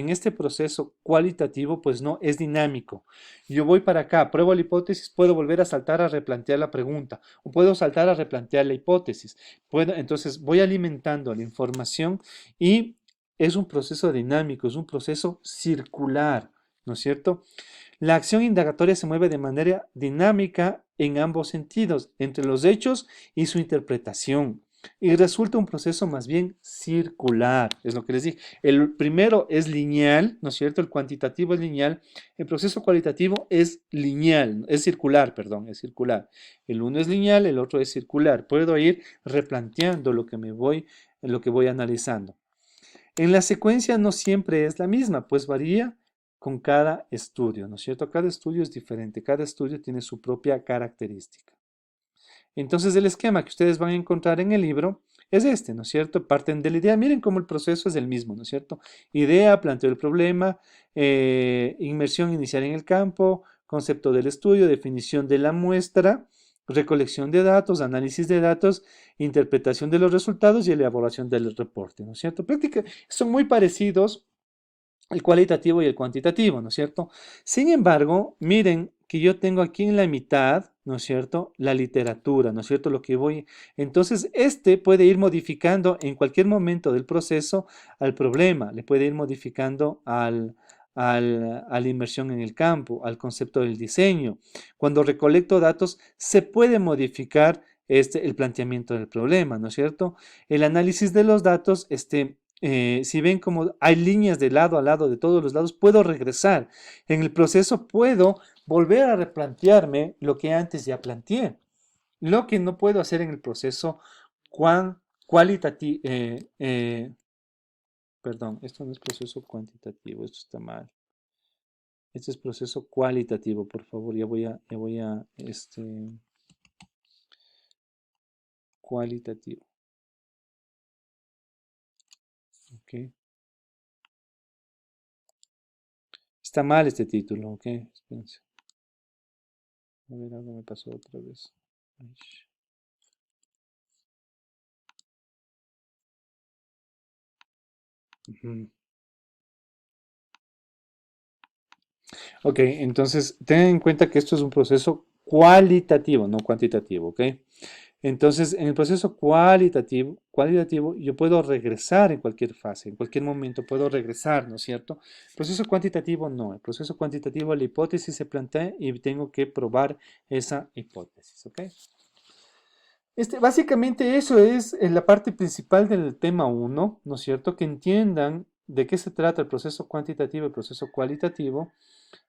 este proceso cualitativo, pues no, es dinámico. Yo voy para acá, pruebo la hipótesis, puedo volver a saltar a replantear la pregunta, o puedo saltar a replantear la hipótesis. Entonces, voy alimentando la información y es un proceso dinámico, es un proceso circular, ¿no es cierto? La acción indagatoria se mueve de manera dinámica en ambos sentidos, entre los hechos y su interpretación. Y resulta un proceso más bien circular, es lo que les dije. El primero es lineal, ¿no es cierto? El cuantitativo es lineal. El proceso cualitativo es lineal, es circular, perdón, es circular. El uno es lineal, el otro es circular. Puedo ir replanteando lo que voy analizando. En la secuencia no siempre es la misma, pues varía con cada estudio, ¿no es cierto? Cada estudio es diferente, cada estudio tiene su propia característica. Entonces el esquema que ustedes van a encontrar en el libro es ¿no es cierto? Parten de la idea, miren cómo el proceso es el mismo, ¿no es cierto? Idea, planteo el problema, inmersión inicial en el campo, concepto del estudio, definición de la muestra, recolección de datos, análisis de datos, interpretación de los resultados y elaboración del reporte, ¿no es cierto? Son muy parecidos el cualitativo y el cuantitativo, ¿no es cierto? Sin embargo, miren que yo tengo aquí en la mitad, ¿no es cierto? La literatura, ¿no es cierto? Entonces, puede ir modificando en cualquier momento del proceso al problema, le puede ir modificando a la inmersión en el campo, al concepto del diseño. Cuando recolecto datos, se puede modificar el planteamiento del problema, ¿no es cierto? El análisis de los datos, si ven como hay líneas de lado a lado de todos los lados, puedo regresar. En el proceso puedo volver a replantearme lo que antes ya planteé. Lo que no puedo hacer en el proceso cualitativo, perdón, esto no es proceso cuantitativo, esto está mal. Este es proceso cualitativo, por favor, cualitativo, ok. Está mal este título, ok, espérense. A ver, algo me pasó otra vez. Ay, ujú. Ok, entonces ten en cuenta que esto es un proceso cualitativo, no cuantitativo, ¿ok? Entonces, en el proceso cualitativo, yo puedo regresar en cualquier fase, en cualquier momento puedo regresar, ¿no es cierto? El proceso cuantitativo no, el proceso cuantitativo la hipótesis se plantea y tengo que probar esa hipótesis, ¿ok? Básicamente eso es la parte principal del tema uno, ¿no es cierto? Que entiendan de qué se trata el proceso cuantitativo y el proceso cualitativo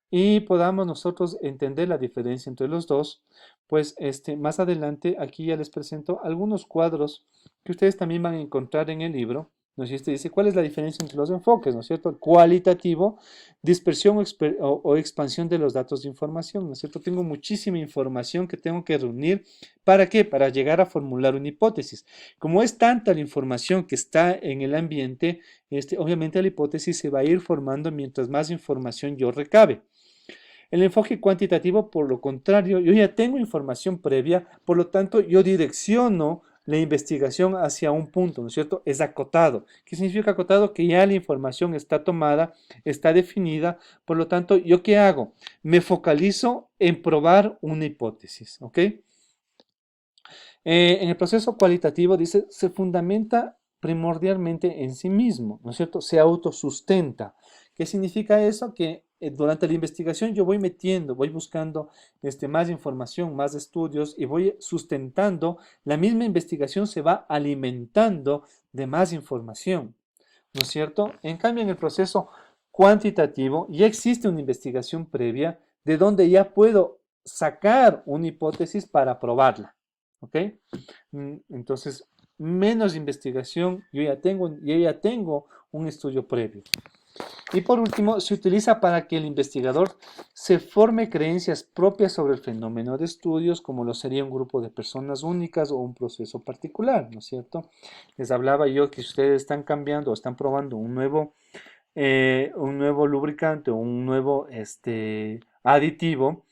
y podamos nosotros entender la diferencia entre los dos, pues más adelante aquí ya les presento algunos cuadros que ustedes también van a encontrar en el libro, ¿no es cierto? Dice, ¿cuál es la diferencia entre los enfoques, ¿no es cierto? El cualitativo, dispersión o expansión de los datos de información, ¿no es cierto? Tengo muchísima información que tengo que reunir. ¿Para qué? Para llegar a formular una hipótesis. Como es tanta la información que está en el ambiente, obviamente la hipótesis se va a ir formando mientras más información yo recabe. El enfoque cuantitativo, por lo contrario, yo ya tengo información previa, por lo tanto, yo direcciono la investigación hacia un punto, ¿no es cierto? Es acotado. ¿Qué significa acotado? Que ya la información está tomada, está definida, por lo tanto, ¿yo qué hago? Me focalizo en probar una hipótesis, ¿ok? En el proceso cualitativo dice, se fundamenta primordialmente en sí mismo, ¿no es cierto? Se autosustenta. ¿Qué significa eso? Que durante la investigación yo voy metiendo, voy buscando más información, más estudios y voy sustentando. La misma investigación se va alimentando de más información, ¿no es cierto? En cambio, en el proceso cuantitativo ya existe una investigación previa de donde ya puedo sacar una hipótesis para probarla. ¿Ok? Entonces, menos investigación, yo ya tengo un estudio previo. Y por último, se utiliza para que el investigador se forme creencias propias sobre el fenómeno de estudios, como lo sería un grupo de personas únicas o un proceso particular, ¿no es cierto? Les hablaba yo que ustedes están cambiando o están probando un nuevo lubricante o un nuevo aditivo,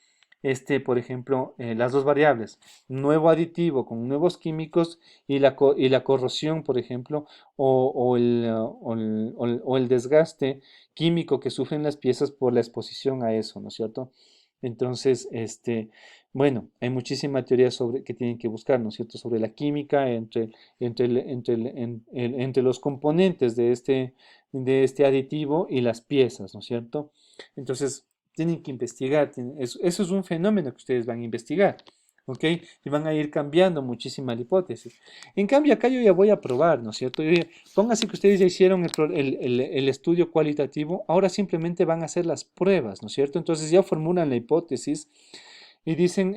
por ejemplo, las dos variables, nuevo aditivo con nuevos químicos y la corrosión, por ejemplo, o el desgaste químico que sufren las piezas por la exposición a eso, ¿no es cierto? Entonces, bueno, hay muchísima teoría sobre que tienen que buscar, ¿no es cierto? Sobre la química entre los componentes de este aditivo y las piezas, ¿no es cierto? Entonces, tienen que investigar, eso es un fenómeno que ustedes van a investigar, ¿ok? Y van a ir cambiando muchísima la hipótesis. En cambio, acá yo ya voy a probar, ¿no es cierto? Póngase que ustedes ya hicieron el estudio cualitativo, ahora simplemente van a hacer las pruebas, ¿no es cierto? Entonces ya formulan la hipótesis y dicen,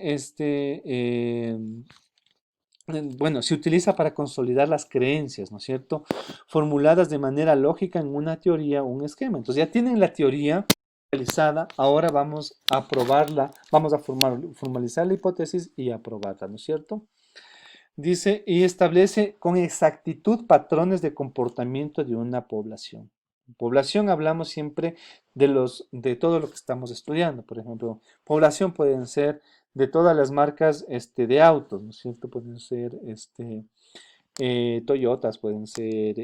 bueno, se utiliza para consolidar las creencias, ¿no es cierto? Formuladas de manera lógica en una teoría o un esquema. Entonces ya tienen la teoría realizada, ahora vamos a probarla, vamos a formalizar la hipótesis y a probarla, ¿no es cierto? Dice, y establece con exactitud patrones de comportamiento de una población. Población hablamos siempre de todo lo que estamos estudiando. Por ejemplo, población pueden ser de todas las marcas de autos, ¿no es cierto? Pueden ser Toyotas, pueden ser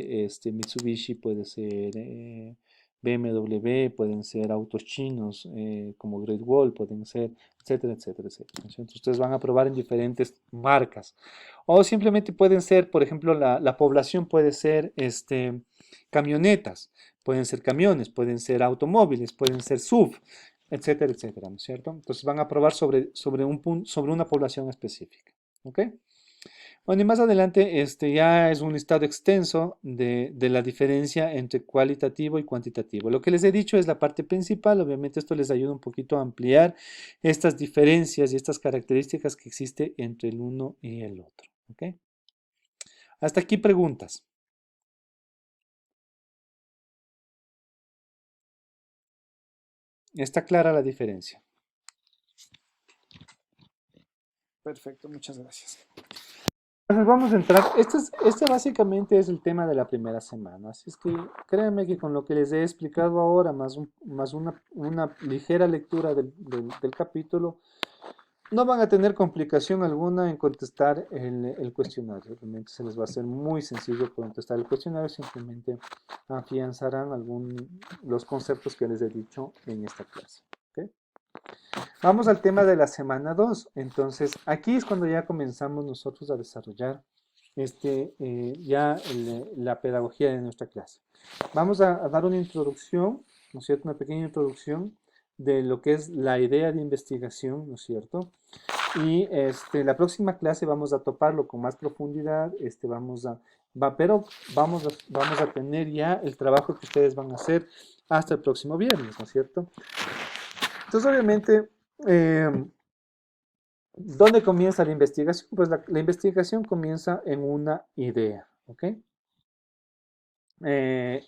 Mitsubishi, puede ser BMW, pueden ser autos chinos como Great Wall, pueden ser, etcétera, etcétera, etcétera. ¿No es cierto? Ustedes van a probar en diferentes marcas. O simplemente pueden ser, por ejemplo, la población puede ser camionetas, pueden ser camiones, pueden ser automóviles, pueden ser SUV, etcétera, etcétera, ¿no es cierto? Entonces van a probar sobre una población específica. ¿Ok? Bueno, y más adelante ya es un listado extenso de la diferencia entre cualitativo y cuantitativo. Lo que les he dicho es la parte principal, obviamente esto les ayuda un poquito a ampliar estas diferencias y estas características que existe entre el uno y el otro. ¿Ok? Hasta aquí preguntas. ¿Está clara la diferencia? Perfecto, muchas gracias. Entonces vamos a entrar, este básicamente es el tema de la primera semana, así es que créanme que con lo que les he explicado ahora, más una ligera lectura del capítulo, no van a tener complicación alguna en contestar el cuestionario. Realmente se les va a hacer muy sencillo contestar el cuestionario, simplemente afianzarán los conceptos que les he dicho en esta clase. ¿Ok? Vamos al tema de la semana 2. Entonces, aquí es cuando ya comenzamos nosotros a desarrollar la pedagogía de nuestra clase. Vamos a dar una introducción, ¿no es cierto? Una pequeña introducción de lo que es la idea de investigación, ¿no es cierto? Y la próxima clase vamos a toparlo con más profundidad, pero vamos a tener ya el trabajo que ustedes van a hacer hasta el próximo viernes, ¿no es cierto? Entonces, obviamente, eh, ¿dónde comienza la investigación? Pues la investigación comienza en una idea, ¿ok? Eh,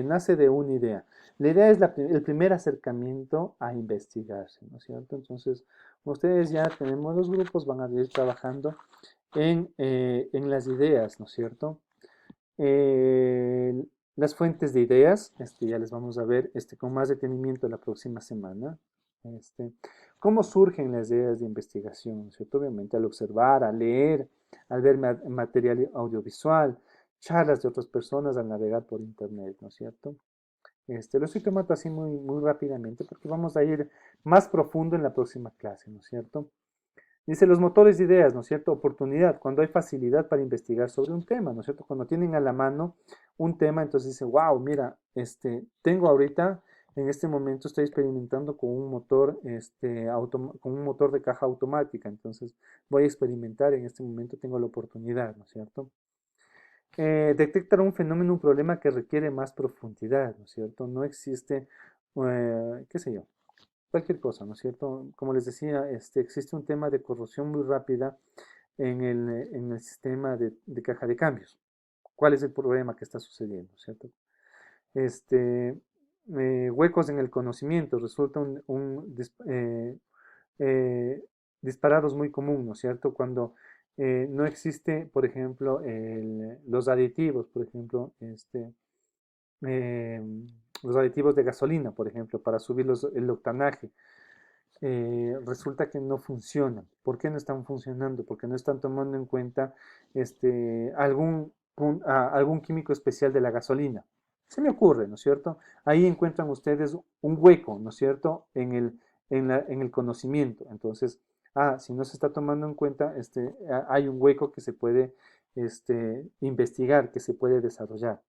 nace de una idea. La idea es el primer acercamiento a investigarse, ¿no es cierto? Entonces, ustedes ya tenemos los grupos, van a ir trabajando en las ideas, ¿no es cierto? Eh, las fuentes de ideas, ya les vamos a ver con más detenimiento la próxima semana. ¿Cómo surgen las ideas de investigación? ¿Cierto? Obviamente al observar, al leer, al ver material audiovisual, charlas de otras personas, al navegar por internet, ¿no es cierto? Lo estoy tomando así muy rápidamente porque vamos a ir más profundo en la próxima clase, ¿no es cierto? Dice los motores de ideas, ¿no es cierto? Oportunidad, cuando hay facilidad para investigar sobre un tema, ¿no es cierto? Cuando tienen a la mano un tema, entonces dicen, wow, mira, tengo ahorita, en este momento estoy experimentando con un motor, con un motor de caja automática, entonces voy a experimentar, en este momento tengo la oportunidad, ¿no es cierto? Detectar un fenómeno, un problema que requiere más profundidad, ¿no es cierto? No existe, qué sé yo, cualquier cosa, ¿no es cierto? Como les decía, existe un tema de corrosión muy rápida en el sistema de caja de cambios. ¿Cuál es el problema que está sucediendo, cierto? Este, huecos en el conocimiento resulta eh, disparados muy común, ¿no es cierto? Cuando no existe, por ejemplo, los aditivos, por ejemplo, eh, los aditivos de gasolina, por ejemplo, para subir el octanaje resulta que no funcionan. ¿Por qué no están funcionando? Porque no están tomando en cuenta algún químico especial de la gasolina. Se me ocurre, ¿no es cierto? Ahí encuentran ustedes un hueco, ¿no es cierto? En el conocimiento. Entonces, si no se está tomando en cuenta, hay un hueco que se puede investigar, que se puede desarrollar.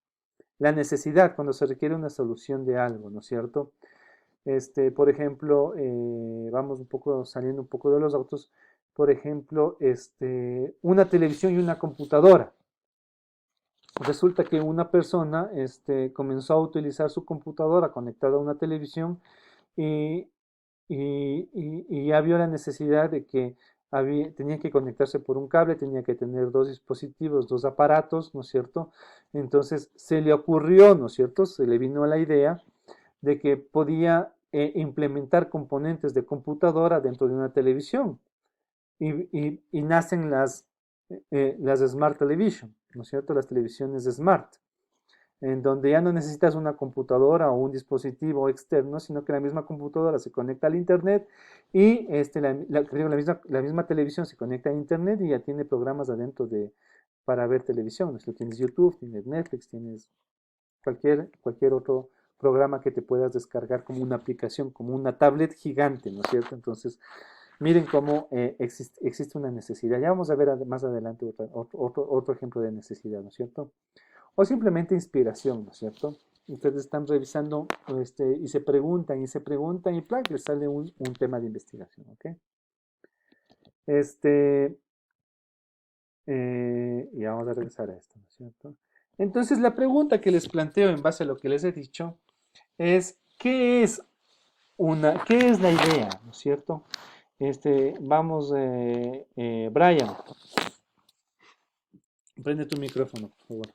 La necesidad, cuando se requiere una solución de algo, ¿no es cierto? Por ejemplo, vamos un poco saliendo un poco de los autos, por ejemplo, una televisión y una computadora. Resulta que una persona comenzó a utilizar su computadora conectada a una televisión y, y ya vio la necesidad de que tenía que conectarse por un cable, tenía que tener dos dispositivos, dos aparatos, ¿no es cierto? Entonces se le ocurrió, ¿no es cierto? Se le vino a la idea de que podía implementar componentes de computadora dentro de una televisión y nacen las Smart Television, ¿no es cierto? Las televisiones Smart, en donde ya no necesitas una computadora o un dispositivo externo, sino que la misma computadora se conecta al Internet y la misma televisión se conecta a Internet y ya tiene programas adentro para ver televisión. Tienes YouTube, tienes Netflix, tienes cualquier otro programa que te puedas descargar como una aplicación, como una tablet gigante, ¿no es cierto? Entonces, miren cómo existe una necesidad. Ya vamos a ver más adelante otro ejemplo de necesidad, ¿no es cierto? O simplemente inspiración, ¿no es cierto? Ustedes están revisando y se preguntan y plan, les sale un tema de investigación, ¿ok? Este, Ya vamos a regresar a esto, ¿no es cierto? Entonces, la pregunta que les planteo en base a lo que les he dicho es, qué es la idea, ¿no es cierto? Vamos, Brian, prende tu micrófono, por favor.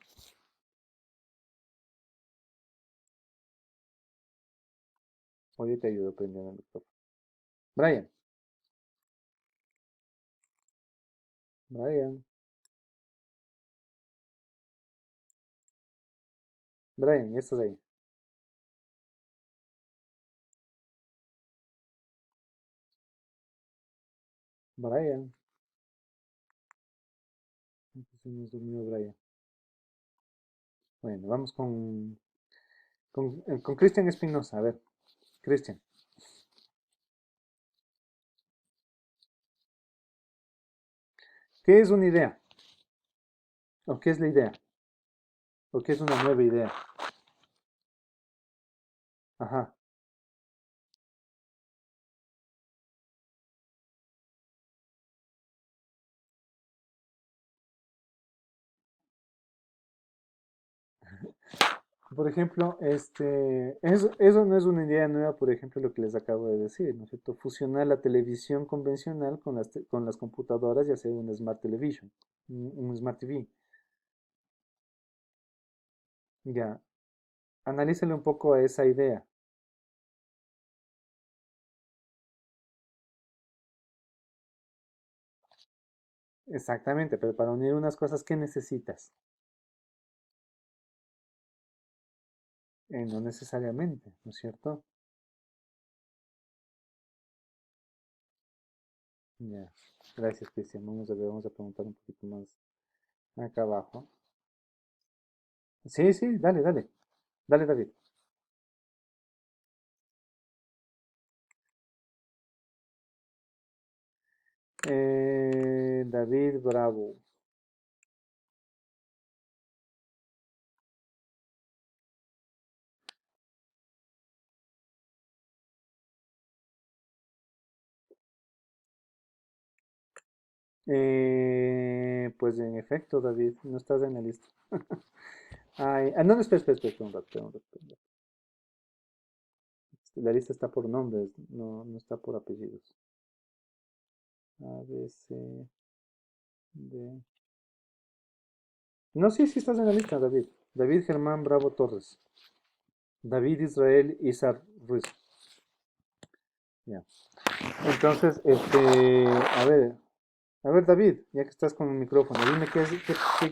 O yo te ayudo a prender el micrófono. Brian, Brian, Brian, ya estás ahí. Brian, se nos durmió Brian. Bueno, vamos con Cristian Espinosa. A ver, Cristian, ¿qué es una idea? ¿O qué es la idea? ¿O qué es una nueva idea? Ajá. Por ejemplo, eso no es una idea nueva, por ejemplo, lo que les acabo de decir, ¿no es cierto? Fusionar la televisión convencional con las computadoras y hacer un Smart Television, un Smart TV. Ya, analícele un poco a esa idea. Exactamente, pero para unir unas cosas, ¿qué necesitas? No necesariamente, ¿no es cierto? Ya, gracias, Cristian. Vamos a preguntar un poquito más acá abajo. Sí, sí, dale, dale. Dale, David. David Bravo. Pues en efecto, David, no estás en la lista. Ay, no, no, espera, espera, espera, espera un rato, espera un rato, espera un rato. La lista está por nombres, no, no está por apellidos. A, B, C, D. No, sí, sí estás en la lista, David. David Germán Bravo Torres. David Israel Izar Ruiz. Ya. Entonces, a ver, David, ya que estás con el micrófono, dime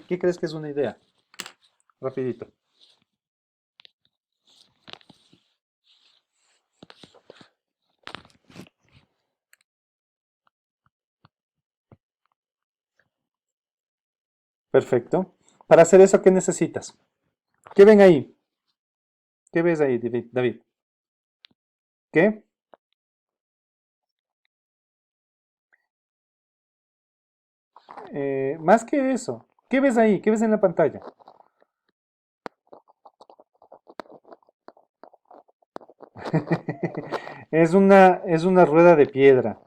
qué crees que es una idea. Rapidito. Perfecto. Para hacer eso, ¿qué necesitas? ¿Qué ven ahí? ¿Qué ves ahí, David? ¿Qué? Más que eso, ¿qué ves ahí? ¿Qué ves en la pantalla? Es una rueda de piedra.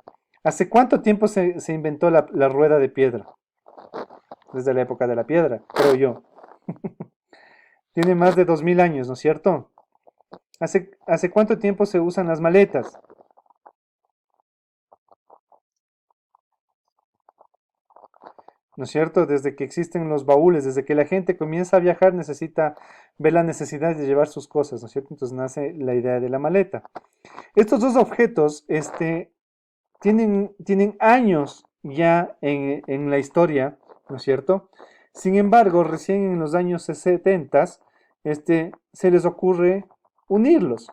¿Hace cuánto tiempo se inventó la rueda de piedra? Desde la época de la piedra, creo yo. Tiene más de 2000 años, ¿no es cierto? ¿Hace cuánto tiempo se usan las maletas? ¿No es cierto? Desde que existen los baúles, desde que la gente comienza a viajar, necesita ver la necesidad de llevar sus cosas, ¿no es cierto? Entonces nace la idea de la maleta. Estos dos objetos, tienen años ya en la historia, ¿no es cierto? Sin embargo, recién en los años 70, se les ocurre unirlos,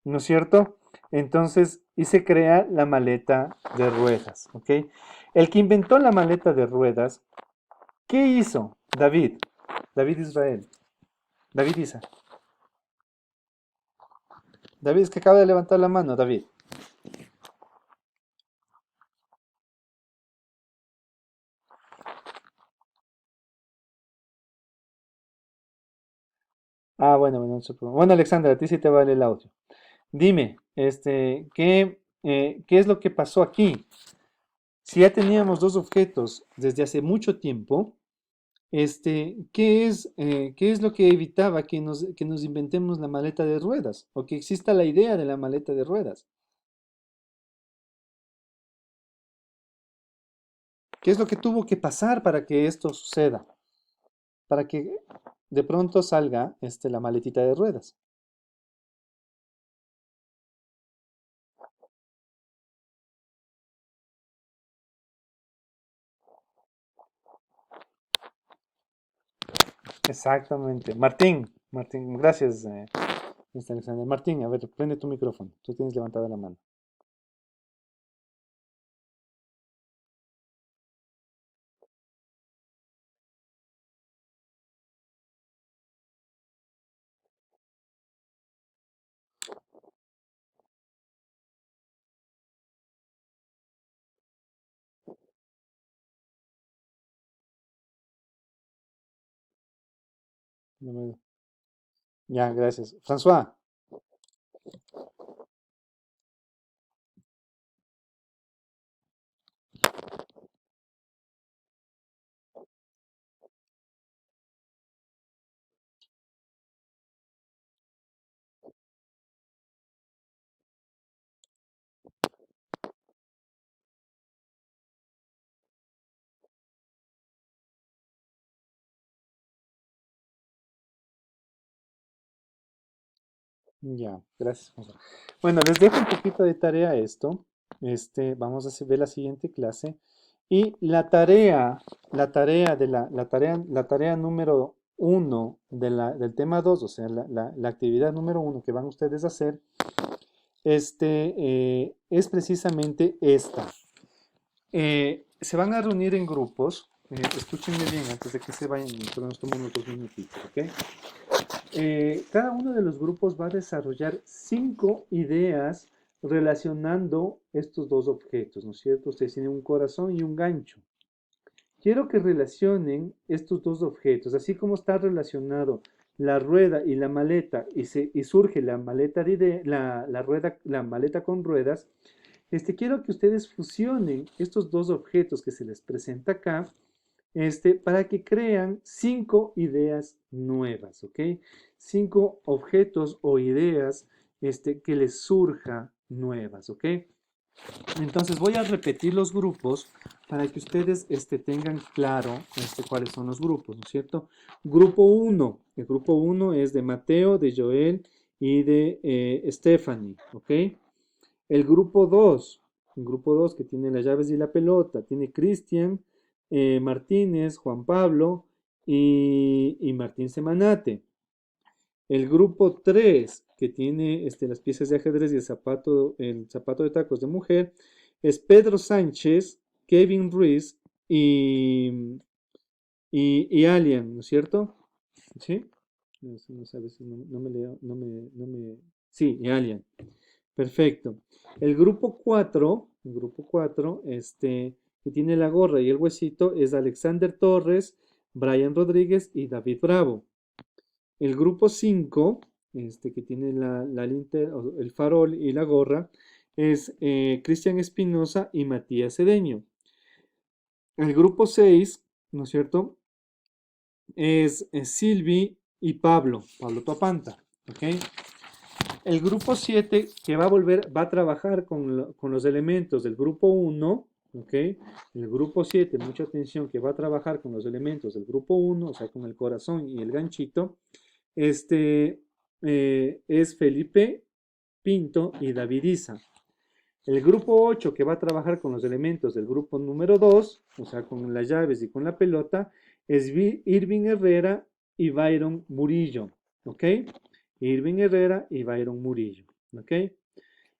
¿no es cierto? Entonces, y se crea la maleta de ruedas, ¿ok? El que inventó la maleta de ruedas, ¿qué hizo? David, David Israel, David Isa. David es que acaba de levantar la mano, David. Ah, bueno, bueno, no se preocupe. Bueno, Alexandra, a ti sí te vale el audio. Dime, ¿qué es lo que pasó aquí? Si ya teníamos dos objetos desde hace mucho tiempo, ¿qué es lo que evitaba que nos inventemos la maleta de ruedas o que exista la idea de la maleta de ruedas? ¿Qué es lo que tuvo que pasar para que esto suceda? Para que de pronto salga la maletita de ruedas. Exactamente. Martín, gracias, Mr. Alexander. Martín, a ver, prende tu micrófono. Tú tienes levantada la mano. No me- Ya, gracias. François, ya, gracias, François. Bueno, les dejo un poquito de tarea esto. Vamos a ver la siguiente clase. Y la tarea número uno del tema 2, o sea, la actividad número uno que van ustedes a hacer, es precisamente esta. Se van a reunir en grupos. Escúchenme bien antes de que se vayan, pero nos tomamos unos 2 minutitos, ¿ok? Cada uno de los grupos va a desarrollar 5 ideas relacionando estos dos objetos, ¿no es cierto? Ustedes tienen un corazón y un gancho. Quiero que relacionen estos dos objetos, así como está relacionado la rueda y la maleta, y surge la maleta la rueda, la maleta con ruedas. Quiero que ustedes fusionen estos dos objetos que se les presenta acá, para que crean 5 ideas nuevas, ¿ok? 5 objetos o ideas, que les surja nuevas, ¿ok? Entonces voy a repetir los grupos para que ustedes, tengan claro, cuáles son los grupos, ¿no es cierto? Grupo uno, el grupo uno es de Mateo, de Joel y de Stephanie, ¿ok? El grupo 2, el grupo 2 que tiene las llaves y la pelota, tiene Cristian Martínez, Juan Pablo y Martín Semanate. El grupo 3 que tiene las piezas de ajedrez y el zapato de tacos de mujer, es Pedro Sánchez, Kevin Ruiz y Alien, ¿no es cierto? ¿Sí? No sé, a veces no me leo, Sí, y Alien. Perfecto. El grupo 4, que tiene la gorra y el huesito, es Alexander Torres, Brian Rodríguez y David Bravo. El grupo 5, que tiene la linterna, el farol y la gorra, es Cristian Espinosa y Matías Cedeño. El grupo 6, ¿no es cierto? Es Silvi y Pablo Topanta, ¿ok? El grupo 7 que va a trabajar con los elementos del grupo 1, ¿ok? El grupo 7, mucha atención, que va a trabajar con los elementos del grupo 1, o sea, con el corazón y el ganchito, es Felipe Pinto y David Isa. El grupo 8 que va a trabajar con los elementos del grupo número 2, o sea, con las llaves y con la pelota, es Irving Herrera y Byron Murillo, ¿ok? Irving Herrera y Byron Murillo, ¿ok?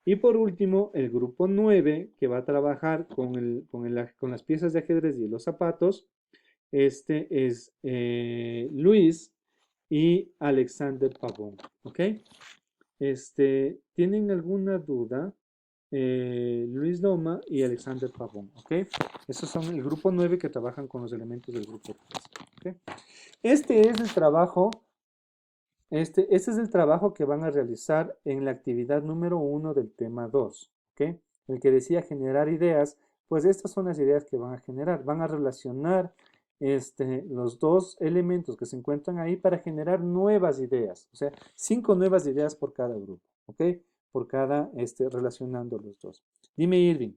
Y por último, el grupo 9 que va a trabajar con las piezas de ajedrez y los zapatos, es Luis y Alexander Pavón, ¿ok? ¿Tienen alguna duda? Luis Loma y Alexander Pavón, ¿ok? Esos son el grupo 9 que trabajan con los elementos del grupo 3, ¿ok? Este es el trabajo, este es el trabajo que van a realizar en la actividad número 1 del tema 2, ¿ok? El que decía generar ideas, pues estas son las ideas que van a generar. Van a relacionar los dos elementos que se encuentran ahí para generar nuevas ideas. O sea, 5 nuevas ideas por cada grupo, ¿ok? Por cada, relacionando los dos. Dime, Irving.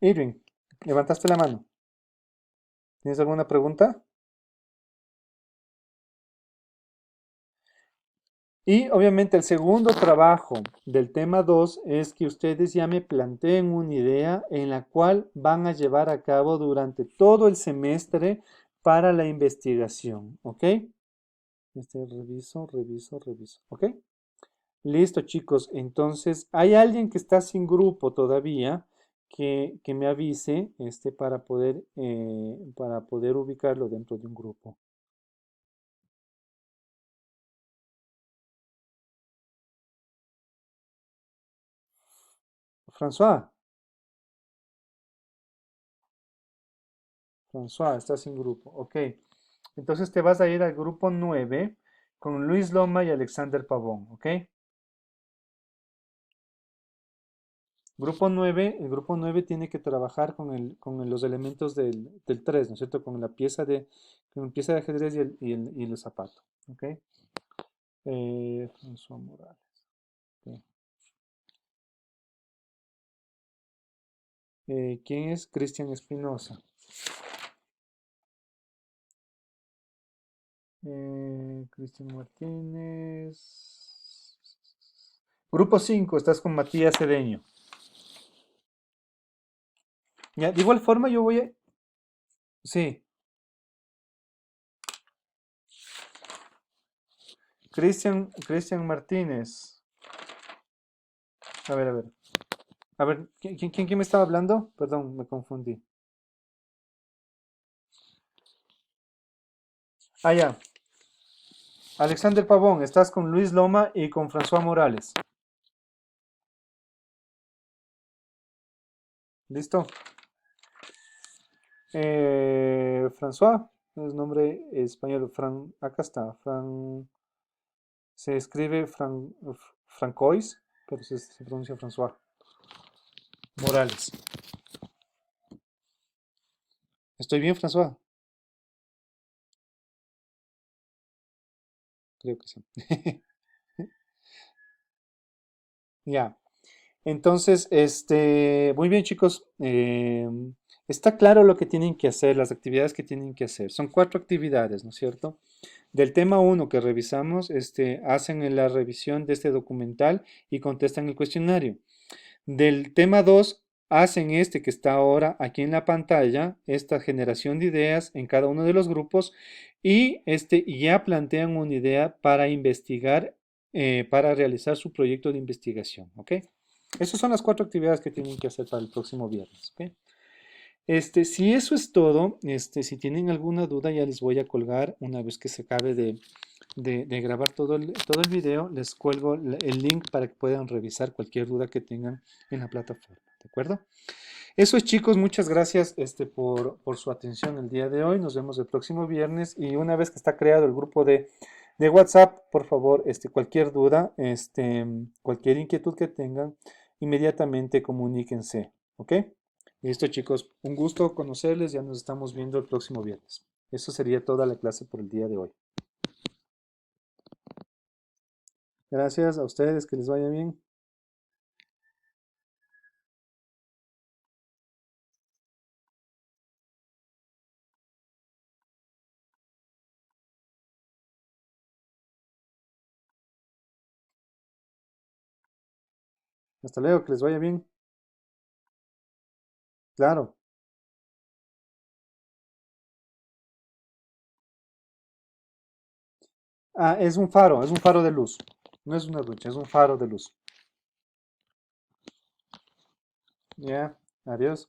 Irving, levantaste la mano. ¿Tienes alguna pregunta? Y obviamente el segundo trabajo del tema 2 es que ustedes ya me planteen una idea en la cual van a llevar a cabo durante todo el semestre para la investigación, ¿ok? Reviso, ¿ok? Listo, chicos. Entonces, ¿hay alguien que está sin grupo todavía que me avise para poder ubicarlo dentro de un grupo? François, François, está sin grupo. Ok. Entonces te vas a ir al grupo 9 con Luis Loma y Alexander Pavón, ¿ok? El grupo 9 tiene que trabajar los elementos del 3, ¿no es cierto? Con la pieza de ajedrez y el zapato, ¿ok? François Morales. Ok. ¿Quién es Cristian Espinosa? Cristian Martínez. Grupo 5, estás con Matías Cedeño. Ya, de igual forma yo voy a... Sí, Cristian Martínez. A ver, a ver. A ver, ¿quién me estaba hablando? Perdón, me confundí. Ah, ya. Alexander Pavón, estás con Luis Loma y con François Morales. ¿Listo? François, es nombre español. Acá está. Se escribe Francois, pero se pronuncia François Morales. ¿Estoy bien, François? Creo que sí. Ya. Entonces, muy bien, chicos. Está claro lo que tienen que hacer, las actividades que tienen que hacer. Son 4 actividades, ¿no es cierto? Del tema 1 que revisamos, hacen la revisión de este documental y contestan el cuestionario. Del tema 2 hacen este que está ahora aquí en la pantalla, esta generación de ideas en cada uno de los grupos y ya plantean una idea para investigar, para realizar su proyecto de investigación, ¿ok? Esas son las 4 actividades que tienen que hacer para el próximo viernes, ¿ok? Si eso es todo, si tienen alguna duda ya les voy a colgar una vez que se acabe de grabar todo el video, les cuelgo el link para que puedan revisar cualquier duda que tengan en la plataforma, ¿de acuerdo? Eso es, chicos, muchas gracias por su atención el día de hoy. Nos vemos el próximo viernes y una vez que está creado el grupo de WhatsApp, por favor, cualquier duda, cualquier inquietud que tengan, inmediatamente comuníquense, ¿ok? Listo, chicos, un gusto conocerles, ya nos estamos viendo el próximo viernes. Eso sería toda la clase por el día de hoy. Gracias a ustedes, que les vaya bien. Hasta luego, que les vaya bien. Claro. Ah, es un faro de luz. No es una ducha, es un faro de luz. Ya, adiós.